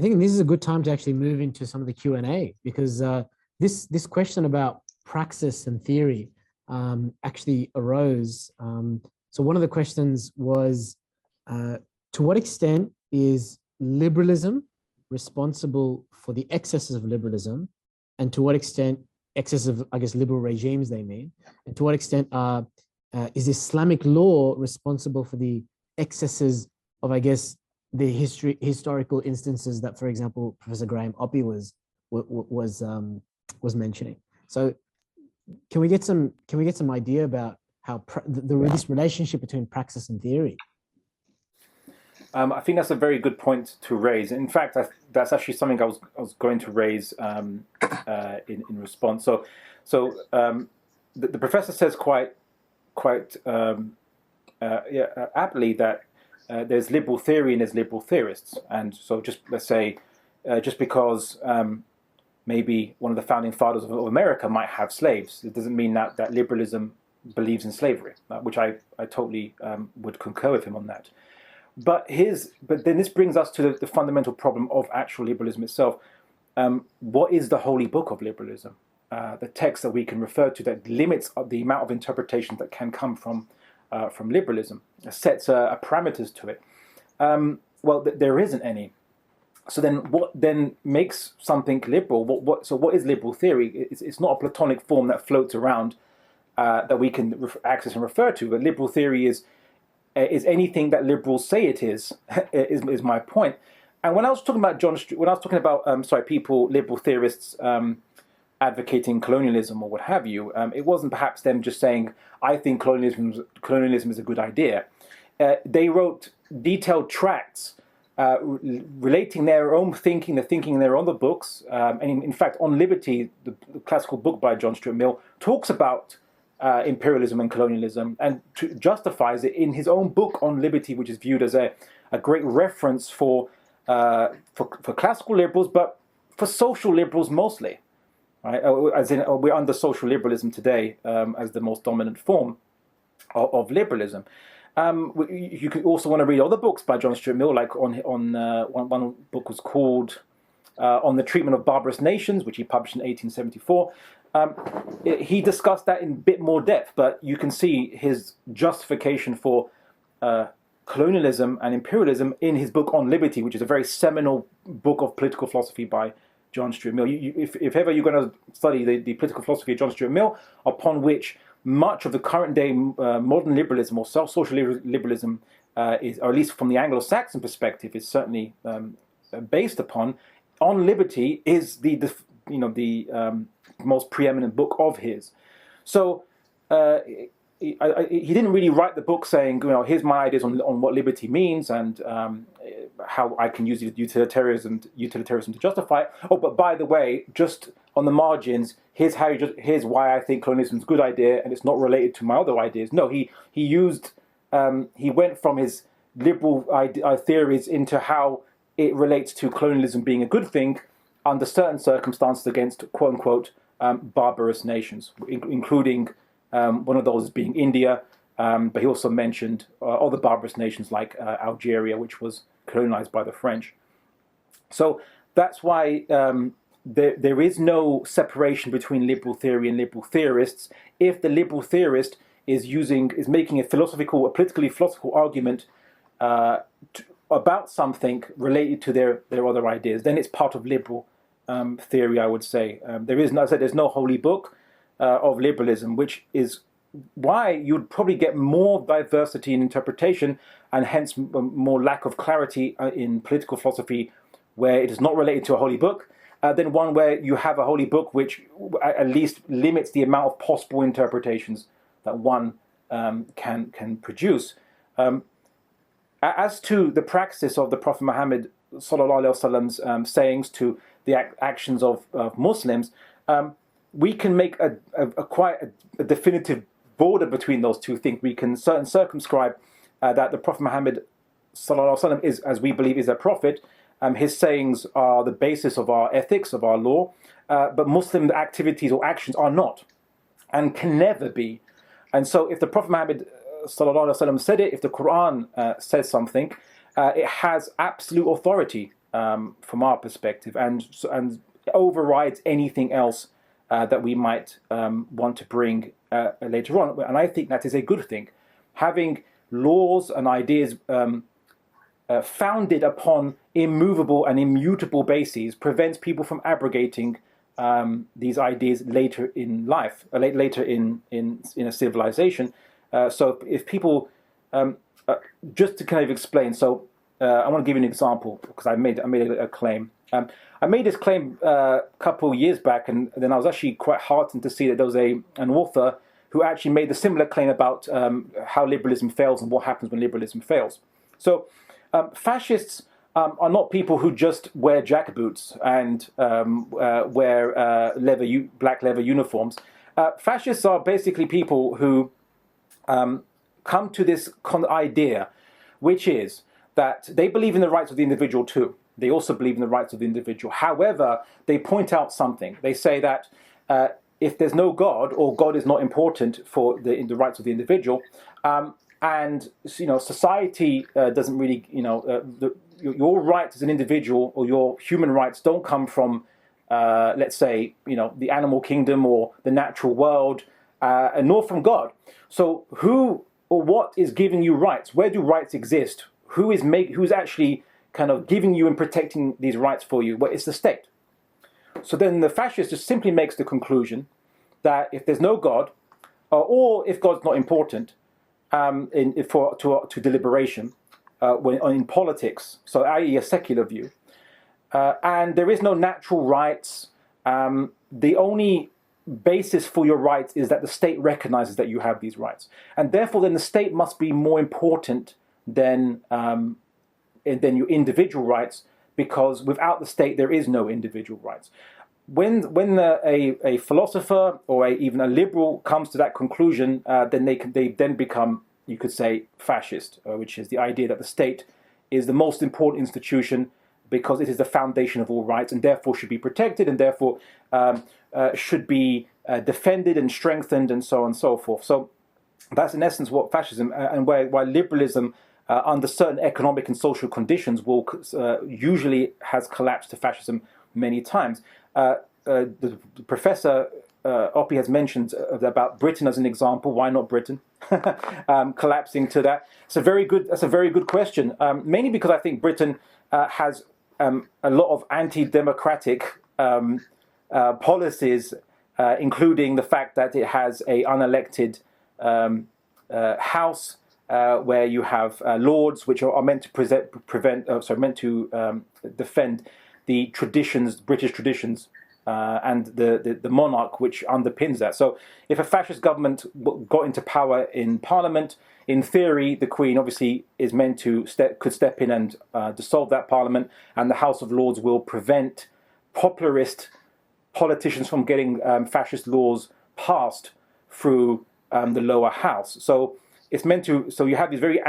think this is a good time to actually move into some of the Q&A, because this question about praxis and theory actually arose. So one of the questions was, to what extent is liberalism responsible for the excesses of liberalism, and to what extent excessive, I guess, liberal regimes they mean, and to what extent is Islamic law responsible for the excesses of, I guess, the historical instances that, for example, Professor Graham Oppy was mentioning. So can we get some idea about how this relationship between praxis and theory? I think that's a very good point to raise. In fact, that's actually something I was going to raise in response. So the professor says quite aptly that there's liberal theory and there's liberal theorists. And so just let's say, just because maybe one of the founding fathers of America might have slaves, it doesn't mean that liberalism believes in slavery, which I totally would concur with him on that. But then this brings us to the fundamental problem of actual liberalism itself. What is the holy book of liberalism? The text that we can refer to that limits the amount of interpretation that can come from liberalism, sets parameters to it. Well, there isn't any. So then, what then makes something liberal? So what is liberal theory? It's not a Platonic form that floats around that we can access and refer to. But liberal theory is anything that liberals say it is my point. And when I was talking about people, liberal theorists advocating colonialism or what have you, it wasn't perhaps them just saying, I think colonialism is a good idea. They wrote detailed tracts relating their own thinking, the thinking in their other books. And in fact, On Liberty, the classical book by John Stuart Mill, talks about imperialism and colonialism, and justifies it in his own book On Liberty, which is viewed as a great reference for classical liberals, but for social liberals mostly, right? As in, we're under social liberalism today as the most dominant form of liberalism. You could also want to read other books by John Stuart Mill, like one book was called On the Treatment of Barbarous Nations, which he published in 1874. He discussed that in a bit more depth, but you can see his justification for colonialism and imperialism in his book On Liberty, which is a very seminal book of political philosophy by John Stuart Mill. If ever you're going to study the political philosophy of John Stuart Mill, upon which much of the current day modern liberalism or social liberalism is, or at least from the Anglo-Saxon perspective, is certainly based upon, On Liberty is the most preeminent book of his. So he didn't really write the book saying, here's my ideas on what liberty means and how I can use utilitarianism to justify it. Oh, but by the way, just on the margins, here's why I think colonialism is a good idea and it's not related to my other ideas. No, he went from his liberal theories into how it relates to colonialism being a good thing under certain circumstances against quote unquote barbarous nations, including one of those being India, but he also mentioned other barbarous nations like Algeria, which was colonized by the French. So that's why there is no separation between liberal theory and liberal theorists. If the liberal theorist is making a politically philosophical argument about something related to their other ideas, then it's part of liberal theory, I would say. There's no holy book of liberalism, which is why you'd probably get more diversity in interpretation and hence more lack of clarity in political philosophy where it is not related to a holy book than one where you have a holy book which at least limits the amount of possible interpretations that one can produce. As to the praxis of the Prophet Muhammad sallallahu alaihi wasallam's sayings to the actions of Muslims, we can make quite a definitive border between those two things. We can circumscribe that the Prophet Muhammad sallallahu alaihi wasallam is, as we believe, is a prophet. His sayings are the basis of our ethics, of our law, but Muslim activities or actions are not, and can never be. And so, if the Prophet Muhammad sallallahu alaihi wasallam said it, if the Quran says something, it has absolute authority from our perspective, and overrides anything else that we might want to bring later on. And I think that is a good thing. Having laws and ideas founded upon immovable and immutable bases prevents people from abrogating these ideas later in life, later in a civilization. So if people, just to kind of explain, so I want to give you an example because I made a claim. I made this claim a couple of years back, and then I was actually quite heartened to see that there was an author who actually made a similar claim about how liberalism fails and what happens when liberalism fails. So fascists are not people who just wear jackboots and wear black leather uniforms. Fascists are basically people who come to this idea, which is that they believe in the rights of the individual too. They also believe in the rights of the individual. However, they point out something. They say that if there's no God, or God is not important for the rights of the individual, and society doesn't really, your rights as an individual or your human rights don't come from, let's say, the animal kingdom or the natural world, and nor from God. So who or what is giving you rights? Where do rights exist? Who's actually kind of giving you and protecting these rights for you? Well, it's the state. So then the fascist just simply makes the conclusion that if there's no God, or if God's not important to deliberation, in politics, so i.e. a secular view, and there is no natural rights, the only basis for your rights is that the state recognizes that you have these rights, and therefore then the state must be more important than your individual rights, because without the state there is no individual rights. When a philosopher or even a liberal comes to that conclusion, then they then become, you could say, fascist, which is the idea that the state is the most important institution because it is the foundation of all rights and therefore should be protected and therefore should be defended and strengthened and so on and so forth. So that's in essence what fascism and why liberalism under certain economic and social conditions will usually has collapsed to fascism many times. The professor Oppy has mentioned about Britain as an example. Why not Britain? Collapsing to that. That's a very good question. Mainly because I think Britain has a lot of anti-democratic policies, including the fact that it has a unelected house where you have lords, which are meant to defend the traditions, British traditions, and the monarch, which underpins that. So, if a fascist government got into power in Parliament, in theory, the Queen obviously is meant to could step in and dissolve that Parliament, and the House of Lords will prevent popularist politicians from getting fascist laws passed through the lower house. So it's meant to. So you have these very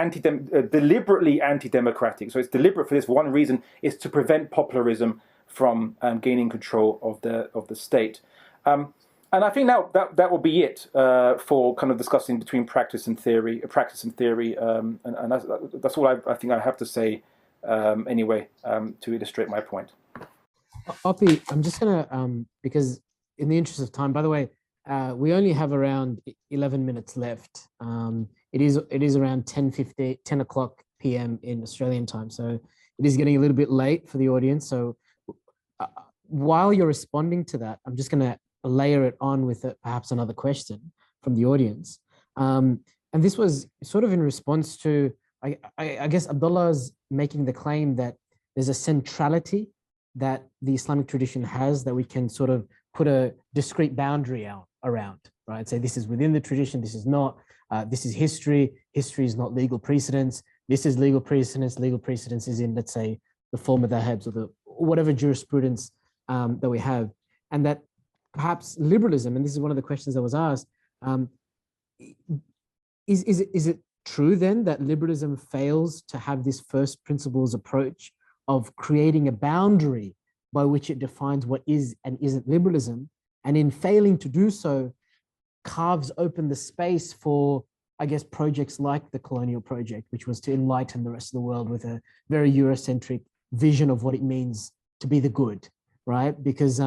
deliberately anti-democratic. So it's deliberate for this one reason: is to prevent popularism from gaining control of the state. And I think now that will be it for kind of discussing between practice and theory, and that's all I think I have to say anyway to illustrate my point. Oppy, I'm just gonna because in the interest of time, by the way, we only have around 11 minutes left. It is around 10 o'clock p.m. in Australian time, so it is getting a little bit late for the audience. So while you're responding to that, I'm just gonna layer it on with perhaps another question from the audience. And this was sort of in response to, I guess Abdullah's making the claim that there's a centrality that the Islamic tradition has that we can sort of put a discrete boundary around, right? Say this is within the tradition, this is not, this is history is not legal precedence, this is legal precedence is in, let's say, the form of the Habs or whatever jurisprudence that we have. And that perhaps liberalism, and this is one of the questions that was asked, is it true then that liberalism fails to have this first principles approach of creating a boundary by which it defines what is and isn't liberalism, and in failing to do so, carves open the space for, I guess, projects like the colonial project, which was to enlighten the rest of the world with a very Eurocentric vision of what it means to be the good, right? Because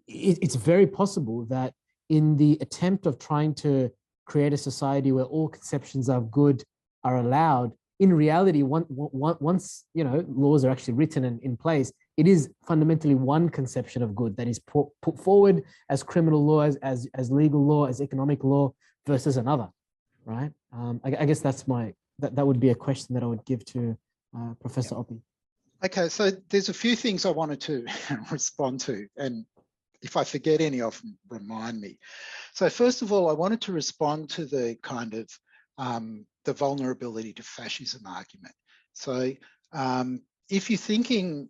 it's very possible that in the attempt of trying to create a society where all conceptions of good are allowed, in reality, once laws are actually written and in place, it is fundamentally one conception of good that is put forward as criminal law, as legal law, as economic law versus another, right? I guess that would be a question that I would give to Professor Oppy. Okay, so there's a few things I wanted to respond to, and if I forget any of them, remind me. So first of all, I wanted to respond to the kind of the vulnerability to fascism argument. So if you're thinking,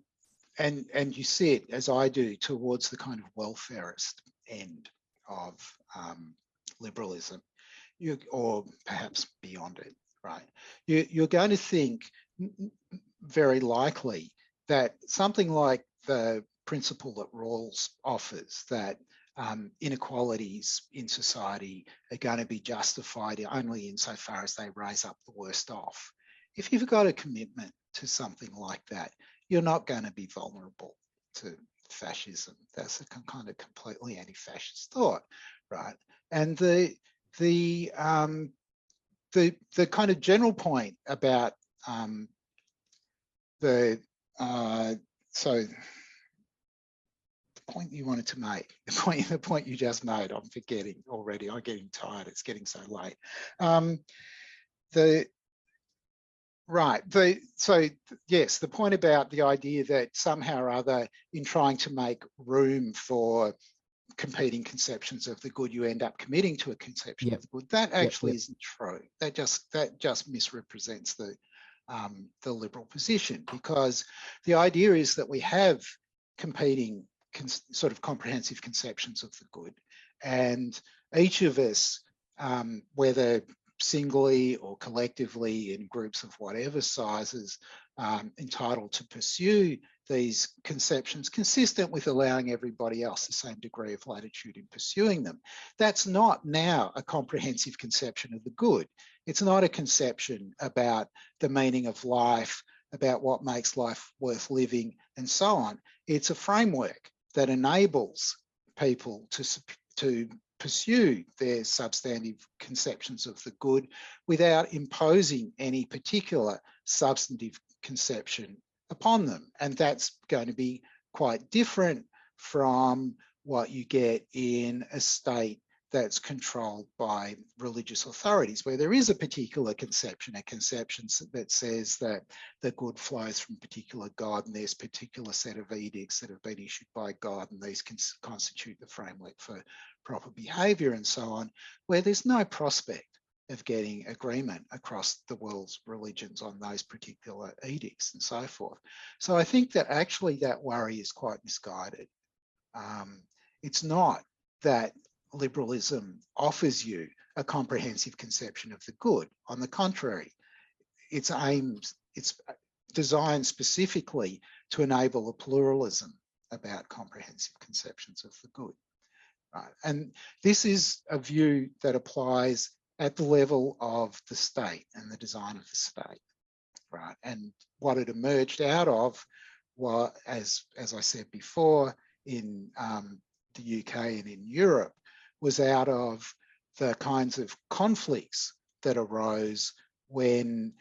and you sit, as I do, towards the kind of welfarist end of liberalism, or perhaps beyond it, right? You're going to think very likely that something like the principle that Rawls offers, that inequalities in society are going to be justified only insofar as they raise up the worst off. If you've got a commitment to something like that, you're not going to be vulnerable to fascism. That's a kind of completely anti-fascist thought, right? And the kind of general point about so the point you wanted to make, the point you just made, I'm forgetting already. I'm getting tired. It's getting so late. So yes, the point about the idea that somehow or other, in trying to make room for competing conceptions of the good, you end up committing to a conception of the good. That actually isn't true. That just misrepresents the liberal position, because the idea is that we have competing sort of comprehensive conceptions of the good, and each of us, whether singly or collectively in groups of whatever sizes, entitled to pursue these conceptions consistent with allowing everybody else the same degree of latitude in pursuing them. That's not now a comprehensive conception of the good. It's not a conception about the meaning of life, about what makes life worth living, and so on. It's a framework that enables people to pursue their substantive conceptions of the good without imposing any particular substantive conception upon them. And that's going to be quite different from what you get in a state that's controlled by religious authorities, where there is a particular conception, a conception that says that the good flows from a particular God, and there's a particular set of edicts that have been issued by God, and these can constitute the framework for proper behaviour and so on, where there's no prospect of getting agreement across the world's religions on those particular edicts and so forth. So I think that actually that worry is quite misguided. It's not that liberalism offers you a comprehensive conception of the good. On the contrary, it's designed specifically to enable a pluralism about comprehensive conceptions of the good. Right? And this is a view that applies at the level of the state and the design of the state. Right? And what it emerged out of was, as I said before, in the UK and in Europe, was out of the kinds of conflicts that arose when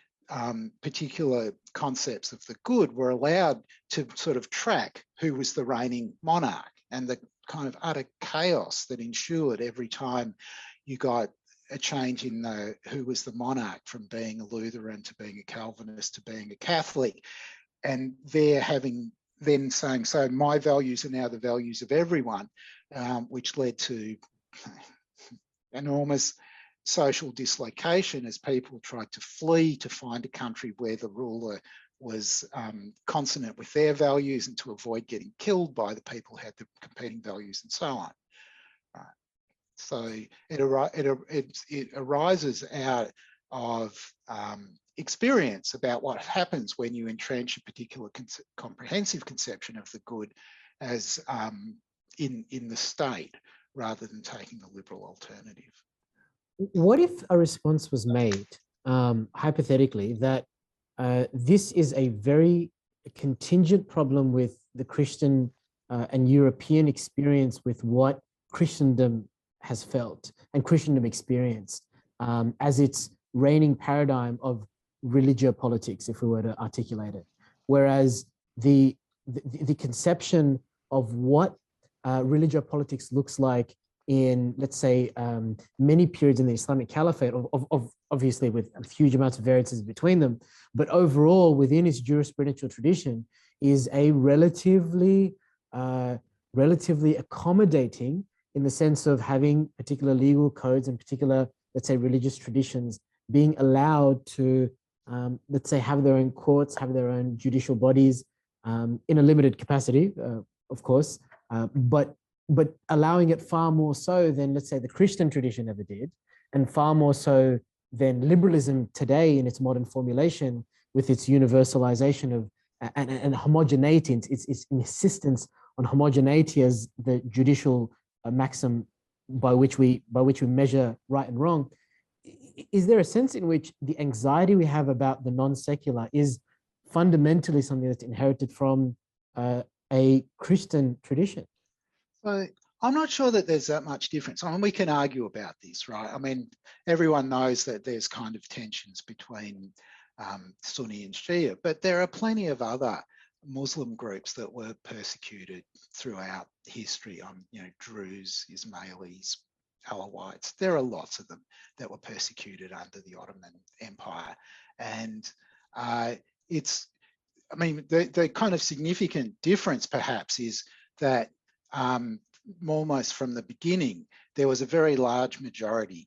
particular concepts of the good were allowed to sort of track who was the reigning monarch, and the kind of utter chaos that ensued every time you got a change in who was the monarch, from being a Lutheran to being a Calvinist to being a Catholic, and they're having then saying, so my values are now the values of everyone, which led to enormous social dislocation as people tried to flee to find a country where the ruler was consonant with their values and to avoid getting killed by the people who had the competing values and so on. So it arises out of experience about what happens when you entrench a particular comprehensive conception of the good as in the state, rather than taking the liberal alternative. What if a response was made, hypothetically, that this is a very contingent problem with the Christian and European experience with what Christendom has felt and Christendom experienced as its reigning paradigm of religiopolitics, if we were to articulate it. Whereas the conception of what religiopolitics looks like in, let's say, many periods in the Islamic Caliphate, of obviously with huge amounts of variances between them, but overall within its jurisprudential tradition is a relatively accommodating, in the sense of having particular legal codes and particular, let's say, religious traditions being allowed to, let's say, have their own courts, have their own judicial bodies in a limited capacity, of course, but allowing it far more so than, let's say, the Christian tradition ever did, and far more so than liberalism today in its modern formulation, with its universalization of and homogeneity, its insistence on homogeneity as the judicial maxim by which we measure right and wrong. Is there a sense in which the anxiety we have about the non-secular is fundamentally something that's inherited from a Christian tradition? So I'm not sure that there's that much difference. I mean, we can argue about this, right? I mean, everyone knows that there's kind of tensions between Sunni and Shia, but there are plenty of other Muslim groups that were persecuted throughout history. You know, Druze, Ismailis, Alawites. There are lots of them that were persecuted under the Ottoman Empire, and it's. I mean, the kind of significant difference, perhaps, is that almost from the beginning, there was a very large majority,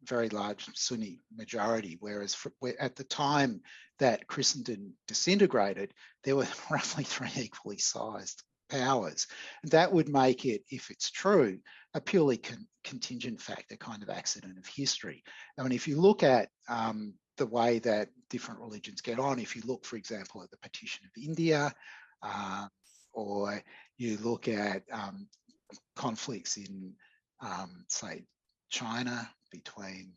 very large Sunni majority, whereas at the time that Christendom disintegrated, there were roughly 3 equally sized powers. And that would make it, if it's true, a purely contingent factor, kind of accident of history. I mean, if you look at the way that different religions get on, if you look, for example, at the partition of India, or you look at conflicts in, say, China between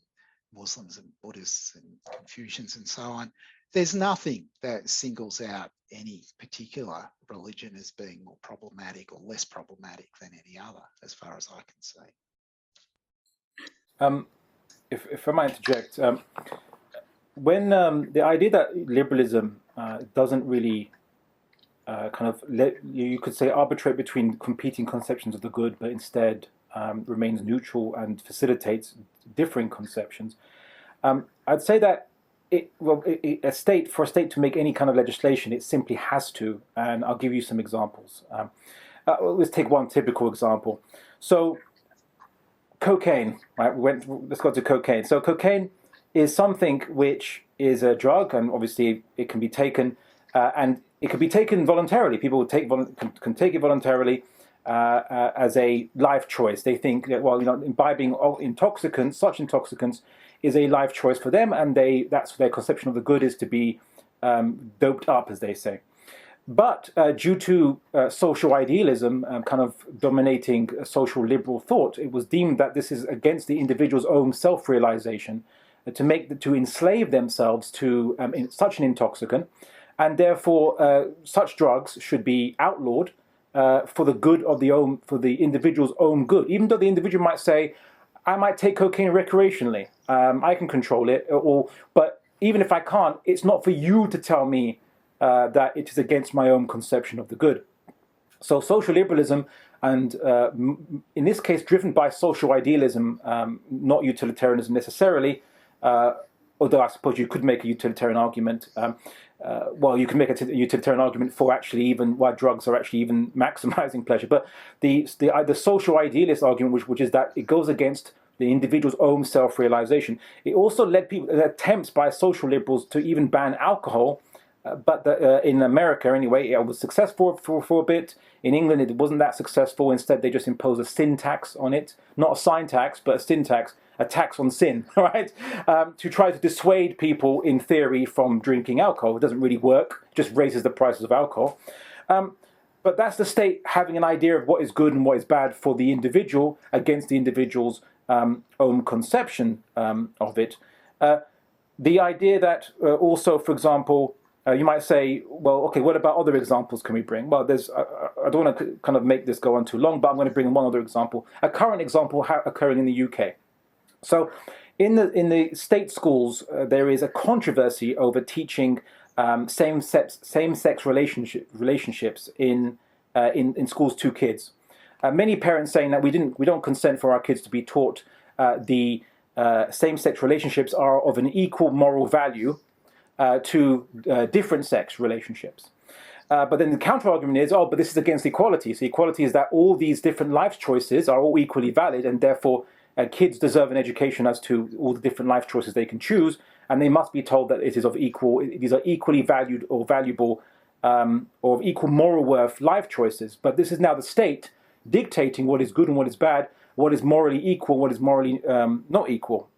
Muslims and Buddhists and Confucians and so on, there's nothing that singles out any particular religion as being more problematic or less problematic than any other, as far as I can see. If I might interject, when the idea that liberalism doesn't really kind of you could say arbitrate between competing conceptions of the good, but instead remains neutral and facilitates differing conceptions, I'd say that for a state to make any kind of legislation, it simply has to, and I'll give you some examples. Let's take one typical example. So, cocaine, right? Let's go to cocaine. So, cocaine is something which is a drug, and obviously it can be taken, and it can be taken voluntarily. People can take it voluntarily as a life choice. They think that, well, imbibing intoxicants, such intoxicants, is a life choice for them, and that's their conception of the good, is to be doped up, as they say. But due to social idealism kind of dominating social liberal thought, it was deemed that this is against the individual's own self-realization to enslave themselves to such an intoxicant, and therefore such drugs should be outlawed for the good of for the individual's own good. Even though the individual might say, I might take cocaine recreationally, I can control it, but even if I can't, it's not for you to tell me that it is against my own conception of the good. So social liberalism, and in this case driven by social idealism, not utilitarianism necessarily, although I suppose you could make a utilitarian argument. You can make a utilitarian argument for actually even why drugs are actually even maximizing pleasure. But the social idealist argument, which is that it goes against the individual's own self-realization. It also led attempts by social liberals to even ban alcohol. But in America, anyway, it was successful for a bit. In England, it wasn't that successful. Instead, they just imposed a sin tax on it. Not a sign tax, but a sin tax, a tax on sin, right? To try to dissuade people, in theory, from drinking alcohol. It doesn't really work, just raises the prices of alcohol. But that's the state having an idea of what is good and what is bad for the individual against the individual's own conception of it. The idea that also, for example, you might say, well, okay, what about other examples can we bring? Well, I don't want to kind of make this go on too long, but I'm going to bring one other example, a current example occurring in the UK. So in the state schools, there is a controversy over teaching same-sex relationships in schools to kids. Many parents saying that we don't consent for our kids to be taught the same-sex relationships are of an equal moral value to different sex relationships. But then the counter-argument is, but this is against equality. So equality is that all these different life choices are all equally valid, and therefore kids deserve an education as to all the different life choices they can choose, and they must be told that these are equally valued or valuable or of equal moral worth life choices. But this is now the state dictating what is good and what is bad, what is morally equal, what is morally not equal.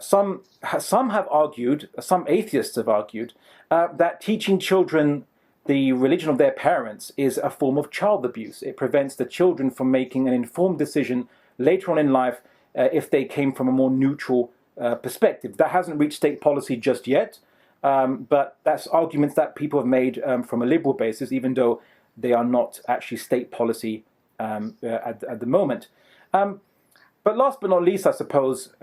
Some have argued, some atheists have argued, that teaching children the religion of their parents is a form of child abuse. It prevents the children from making an informed decision later on in life if they came from a more neutral perspective. That hasn't reached state policy just yet, but that's arguments that people have made from a liberal basis, even though they are not actually state policy at the moment. But last but not least, I suppose,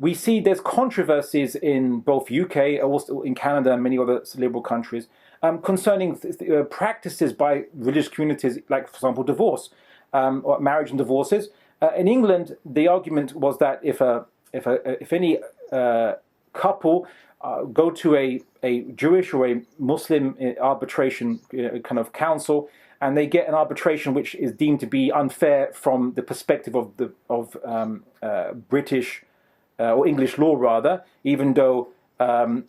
we see there's controversies in both UK, also in Canada and many other liberal countries, concerning practices by religious communities, like, for example, divorce, or marriage and divorces. In England, the argument was that if any couple go to a Jewish or a Muslim arbitration kind of council, and they get an arbitration which is deemed to be unfair from the perspective of British or English law, rather, even though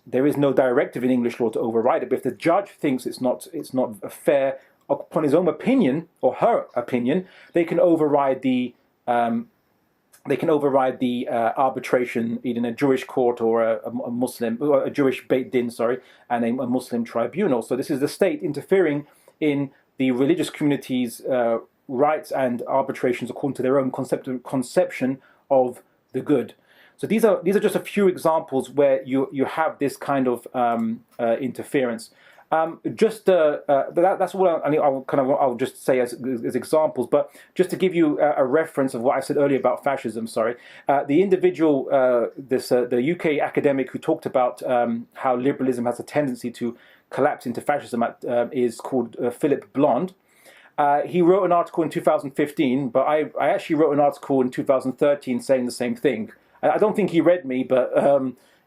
there is no directive in English law to override it. But if the judge thinks it's not fair upon his own opinion or her opinion, they can override the arbitration either in a Jewish court or a Muslim, or a Jewish Beit Din, and a Muslim tribunal. So this is the state interfering in the religious community's rights and arbitrations according to their own conception of the good. So these are just a few examples where you have this kind of interference. That's all I'll just say as examples. But just to give you a reference of what I said earlier about fascism, the individual, the UK academic who talked about how liberalism has a tendency to collapse into fascism is called Philip Blond. He wrote an article in 2015, but I actually wrote an article in 2013 saying the same thing. I don't think he read me, but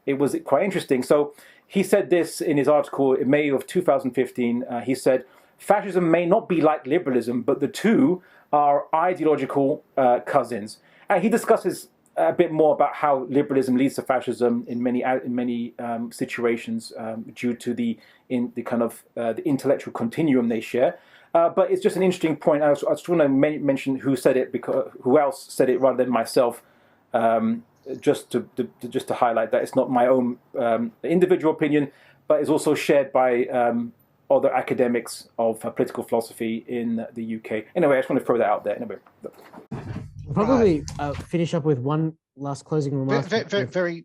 it was quite interesting. So he said this in his article in May of 2015. He said, fascism may not be like liberalism, but the two are ideological cousins. And he discusses a bit more about how liberalism leads to fascism in many situations due to the intellectual continuum they share. But it's just an interesting point. I just want to mention who said it, because who else said it rather than myself. Just to highlight that it's not my own individual opinion, but it's also shared by other academics of political philosophy in the UK. Anyway, I just want to throw that out there. Anyway, we'll probably finish up with one last closing remark. Very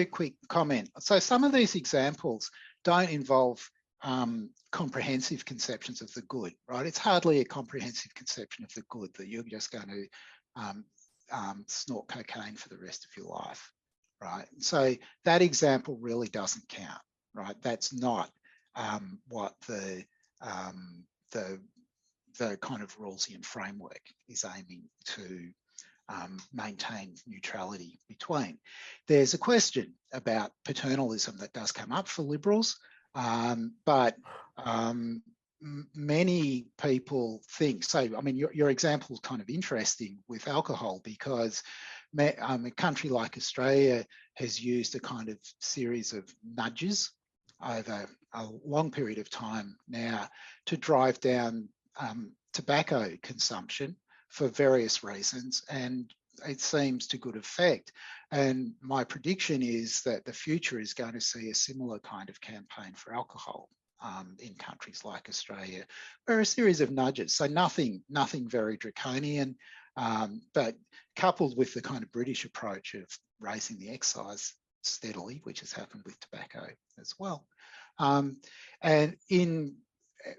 quick comment. So some of these examples don't involve comprehensive conceptions of the good, right? It's hardly a comprehensive conception of the good that you're just going to snort cocaine for the rest of your life, right? So that example really doesn't count, right? That's not what the kind of Rawlsian framework is aiming to maintain neutrality between. There's a question about paternalism that does come up for liberals, but many people think, so I mean your example is kind of interesting with alcohol, because a country like Australia has used a kind of series of nudges over a long period of time now to drive down tobacco consumption for various reasons, and it seems to good effect. And my prediction is that the future is going to see a similar kind of campaign for alcohol in countries like Australia, where a series of nudges, so nothing very draconian, but coupled with the kind of British approach of raising the excise steadily, which has happened with tobacco as well. And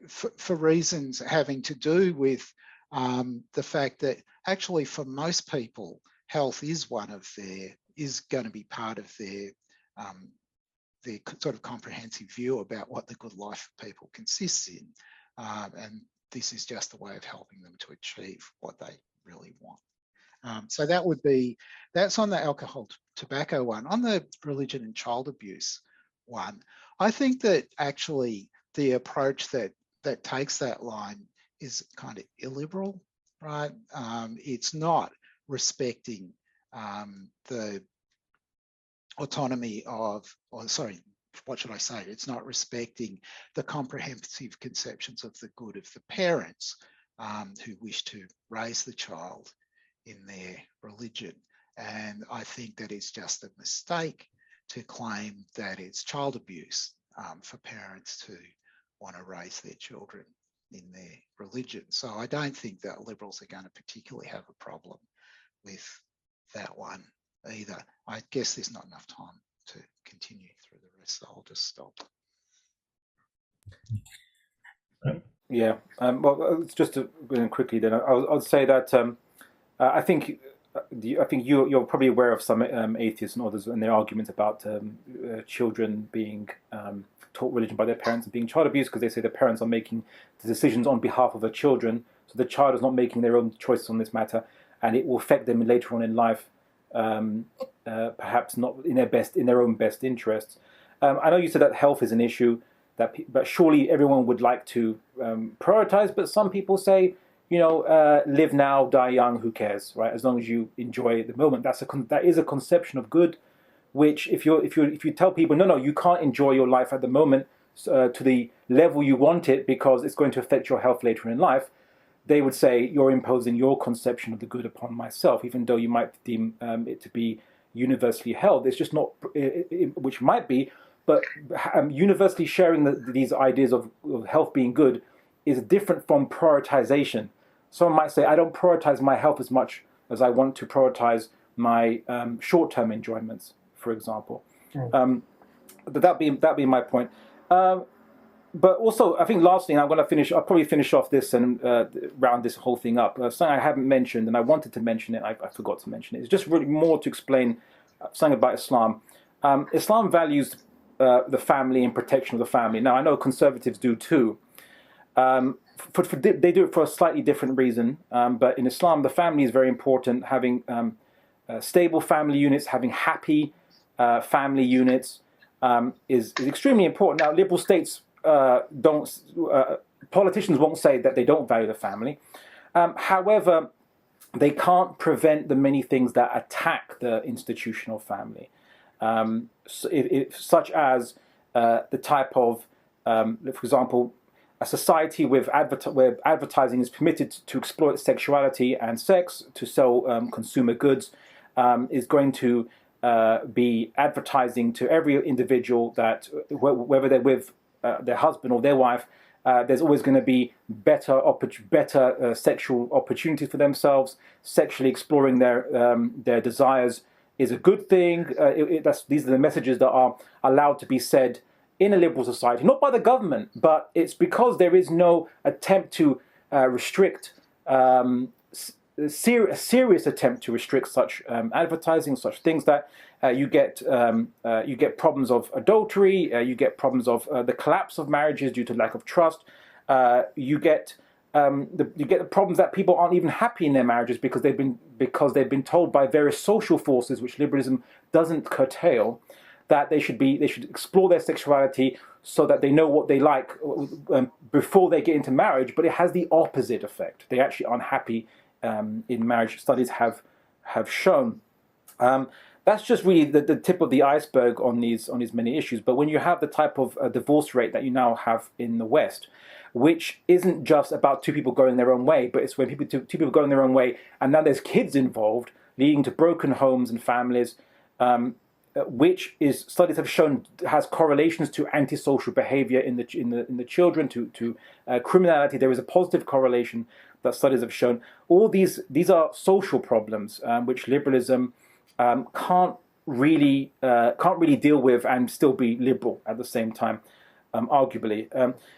for reasons having to do with the fact that actually for most people, health is going to be part of their sort of comprehensive view about what the good life of people consists in. And this is just a way of helping them to achieve what they really want. So that's on the alcohol tobacco one. On the religion and child abuse one, I think that actually the approach that takes that line is kind of illiberal, right? It's not respecting the autonomy of, it's not respecting the comprehensive conceptions of the good of the parents who wish to raise the child in their religion. And I think that it's just a mistake to claim that it's child abuse for parents to want to raise their children in their religion. So I don't think that liberals are going to particularly have a problem with that one either. I guess there's not enough time to continue through the rest, so I'll just stop. Yeah. Well, just to go in quickly, then I'll say that I think you're probably aware of some atheists and others and their arguments about children being taught religion by their parents and being child abuse, because they say the parents are making the decisions on behalf of the children, so the child is not making their own choices on this matter, and it will affect them later on in life, perhaps not in their own best interests. I know you said that health is an issue, but surely everyone would like to prioritize. But some people say, live now, die young. Who cares, right? As long as you enjoy the moment. That is a conception of good, which if you tell people, no, you can't enjoy your life at the moment to the level you want it because it's going to affect your health later in life, they would say you're imposing your conception of the good upon myself, even though you might deem it to be universally held. It's just not, which might be, but universally sharing these ideas of health being good is different from prioritization. Someone might say, I don't prioritize my health as much as I want to prioritize my short-term enjoyments, for example. That'd be my point. But also, I think lastly, and I'll probably finish off this and round this whole thing up. Something I haven't mentioned, and I wanted to mention it, I forgot to mention it. It's just really more to explain something about Islam. Islam values the family and protection of the family. Now, I know conservatives do too. They do it for a slightly different reason. But in Islam, the family is very important. Having stable family units, having happy family units is extremely important. Now, liberal states politicians won't say that they don't value the family. However, they can't prevent the many things that attack the institutional family, such as the type of, for example, a society where advertising is permitted to exploit sexuality and sex to sell consumer goods is going to be advertising to every individual that whether they're with their husband or their wife, there's always going to be better sexual opportunities for themselves. Sexually exploring their desires is a good thing. These are the messages that are allowed to be said in a liberal society, not by the government, but it's because there is no attempt to restrict, a serious attempt to restrict such advertising, such things that you get problems of adultery, you get problems of the collapse of marriages due to lack of trust. You get the problems that people aren't even happy in their marriages because they've been told by various social forces, which liberalism doesn't curtail, that they should explore their sexuality so that they know what they like before they get into marriage. But it has the opposite effect. They actually aren't happy in marriage. Studies have shown. That's just really the tip of the iceberg on these many issues. But when you have the type of divorce rate that you now have in the West, which isn't just about two people going their own way, but it's when two people going their own way, and now there's kids involved, leading to broken homes and families, which is studies have shown has correlations to antisocial behavior in the children, to criminality. There is a positive correlation that studies have shown. All these are social problems which liberalism can't really deal with and still be liberal at the same time. Arguably,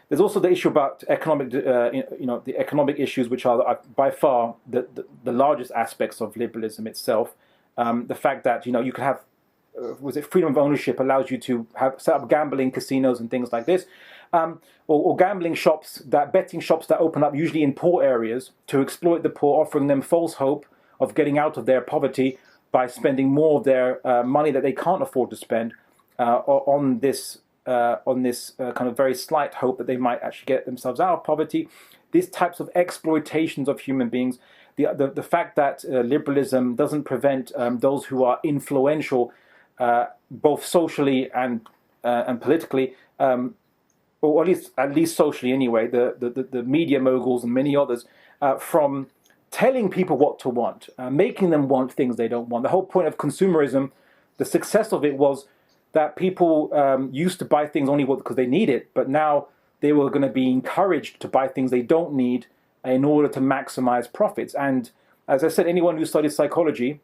there's also the issue about economic, the economic issues, which are by far the largest aspects of liberalism itself. The fact that you can have, freedom of ownership allows you to set up gambling casinos and things like this, or gambling shops, betting shops that open up usually in poor areas to exploit the poor, offering them false hope of getting out of their poverty by spending more of their money that they can't afford to spend on this kind of very slight hope that they might actually get themselves out of poverty. These types of exploitations of human beings, the fact that liberalism doesn't prevent those who are influential, both socially and politically, or at least socially anyway, the media moguls and many others, from telling people what to want, making them want things they don't want. The whole point of consumerism, the success of it was that people used to buy things only because they need it, but now they were going to be encouraged to buy things they don't need in order to maximize profits. And as I said, anyone who studies psychology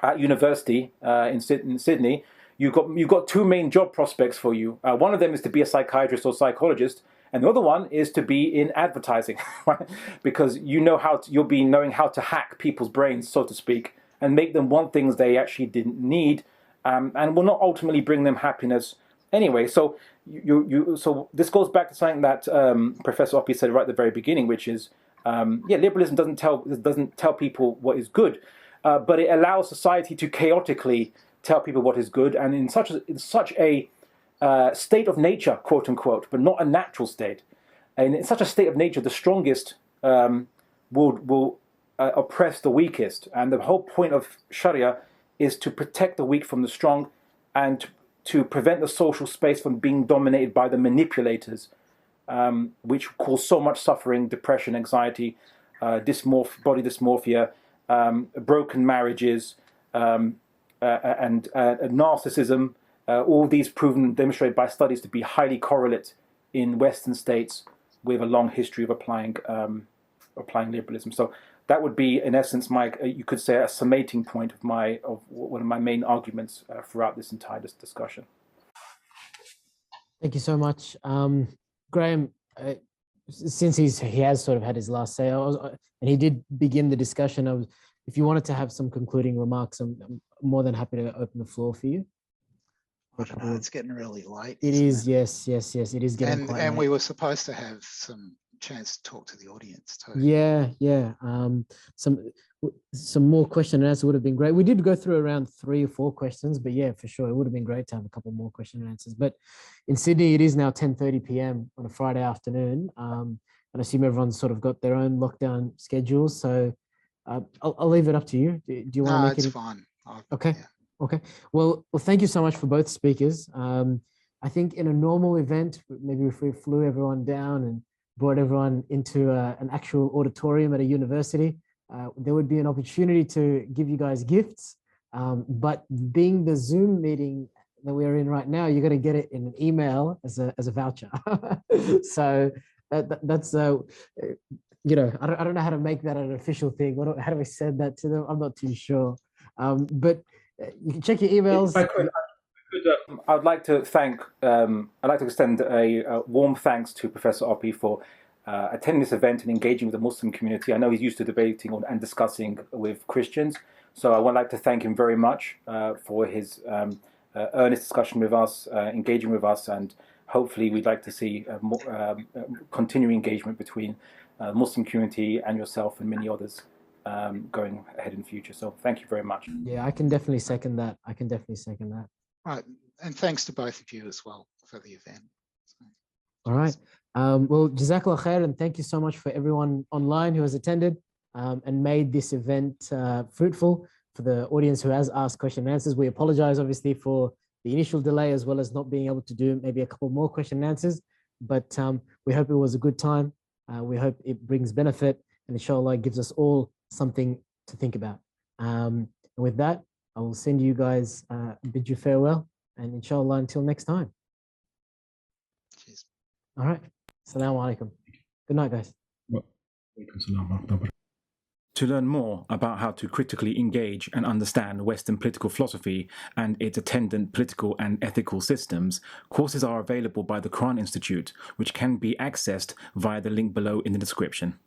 at university in Sydney, you've got two main job prospects for you. One of them is to be a psychiatrist or psychologist, and the other one is to be in advertising, right? Because you'll be knowing how to hack people's brains, so to speak, and make them want things they actually didn't need, and will not ultimately bring them happiness anyway. So so this goes back to something that Professor Oppy said right at the very beginning, which is liberalism doesn't tell people what is good, but it allows society to chaotically tell people what is good, and in such a state of nature, quote unquote, but not a natural state. And in such a state of nature, the strongest will oppress the weakest. And the whole point of Sharia is to protect the weak from the strong, and to prevent the social space from being dominated by the manipulators, which cause so much suffering, depression, anxiety, body dysmorphia, broken marriages, and narcissism. All these proven, demonstrated by studies to be highly correlate in Western states with a long history of applying liberalism. So that would be, in essence, you could say, a summating point of one of my main arguments throughout this entire discussion. Thank you so much, Graham. Since he has sort of had his last say, and he did begin the discussion, if you wanted to have some concluding remarks, I'm more than happy to open the floor for you. I don't know, it's getting really late. It is, yes, it is getting quite late. And we were supposed to have some chance to talk to the audience too. Yeah. Some more question and answer would have been great. We did go through around 3 or 4 questions, but yeah, for sure, it would have been great to have a couple more question and answers. But in Sydney, it is now 10:30 p.m. on a Friday afternoon, and I assume everyone's sort of got their own lockdown schedules. So I'll leave it up to you. Do you want to make it? No, it's fine. Okay. Yeah. Okay. Well, thank you so much for both speakers. I think in a normal event, maybe if we flew everyone down and brought everyone into an actual auditorium at a university, there would be an opportunity to give you guys gifts. But being the Zoom meeting that we're in right now, you're going to get it in an email as a voucher. So that's I don't know how to make that an official thing. How do I send that to them? I'm not too sure. But you can check your emails. I'd like to extend a warm thanks to Professor Oppy for attending this event and engaging with the Muslim community. I know he's used to debating and discussing with Christians, so I would like to thank him very much for his earnest discussion with us, engaging with us, and hopefully we'd like to see continuing engagement between the Muslim community and yourself and many others going ahead in the future. So thank you very much. Yeah, I can definitely second that. Right, and thanks to both of you as well for the event. All right. Well, Jazakallah khair, and thank you so much for everyone online who has attended and made this event fruitful. For the audience who has asked question and answers, we apologize obviously for the initial delay as well as not being able to do maybe a couple more question and answers, but we hope it was a good time. We hope it brings benefit and inshallah gives us all something to think about. And with that, I will send you guys, bid you farewell, and inshallah until next time. Cheers. All right. Assalamu alaikum. Good night, guys. To learn more about how to critically engage and understand Western political philosophy and its attendant political and ethical systems, courses are available by the Quran Institute, which can be accessed via the link below in the description.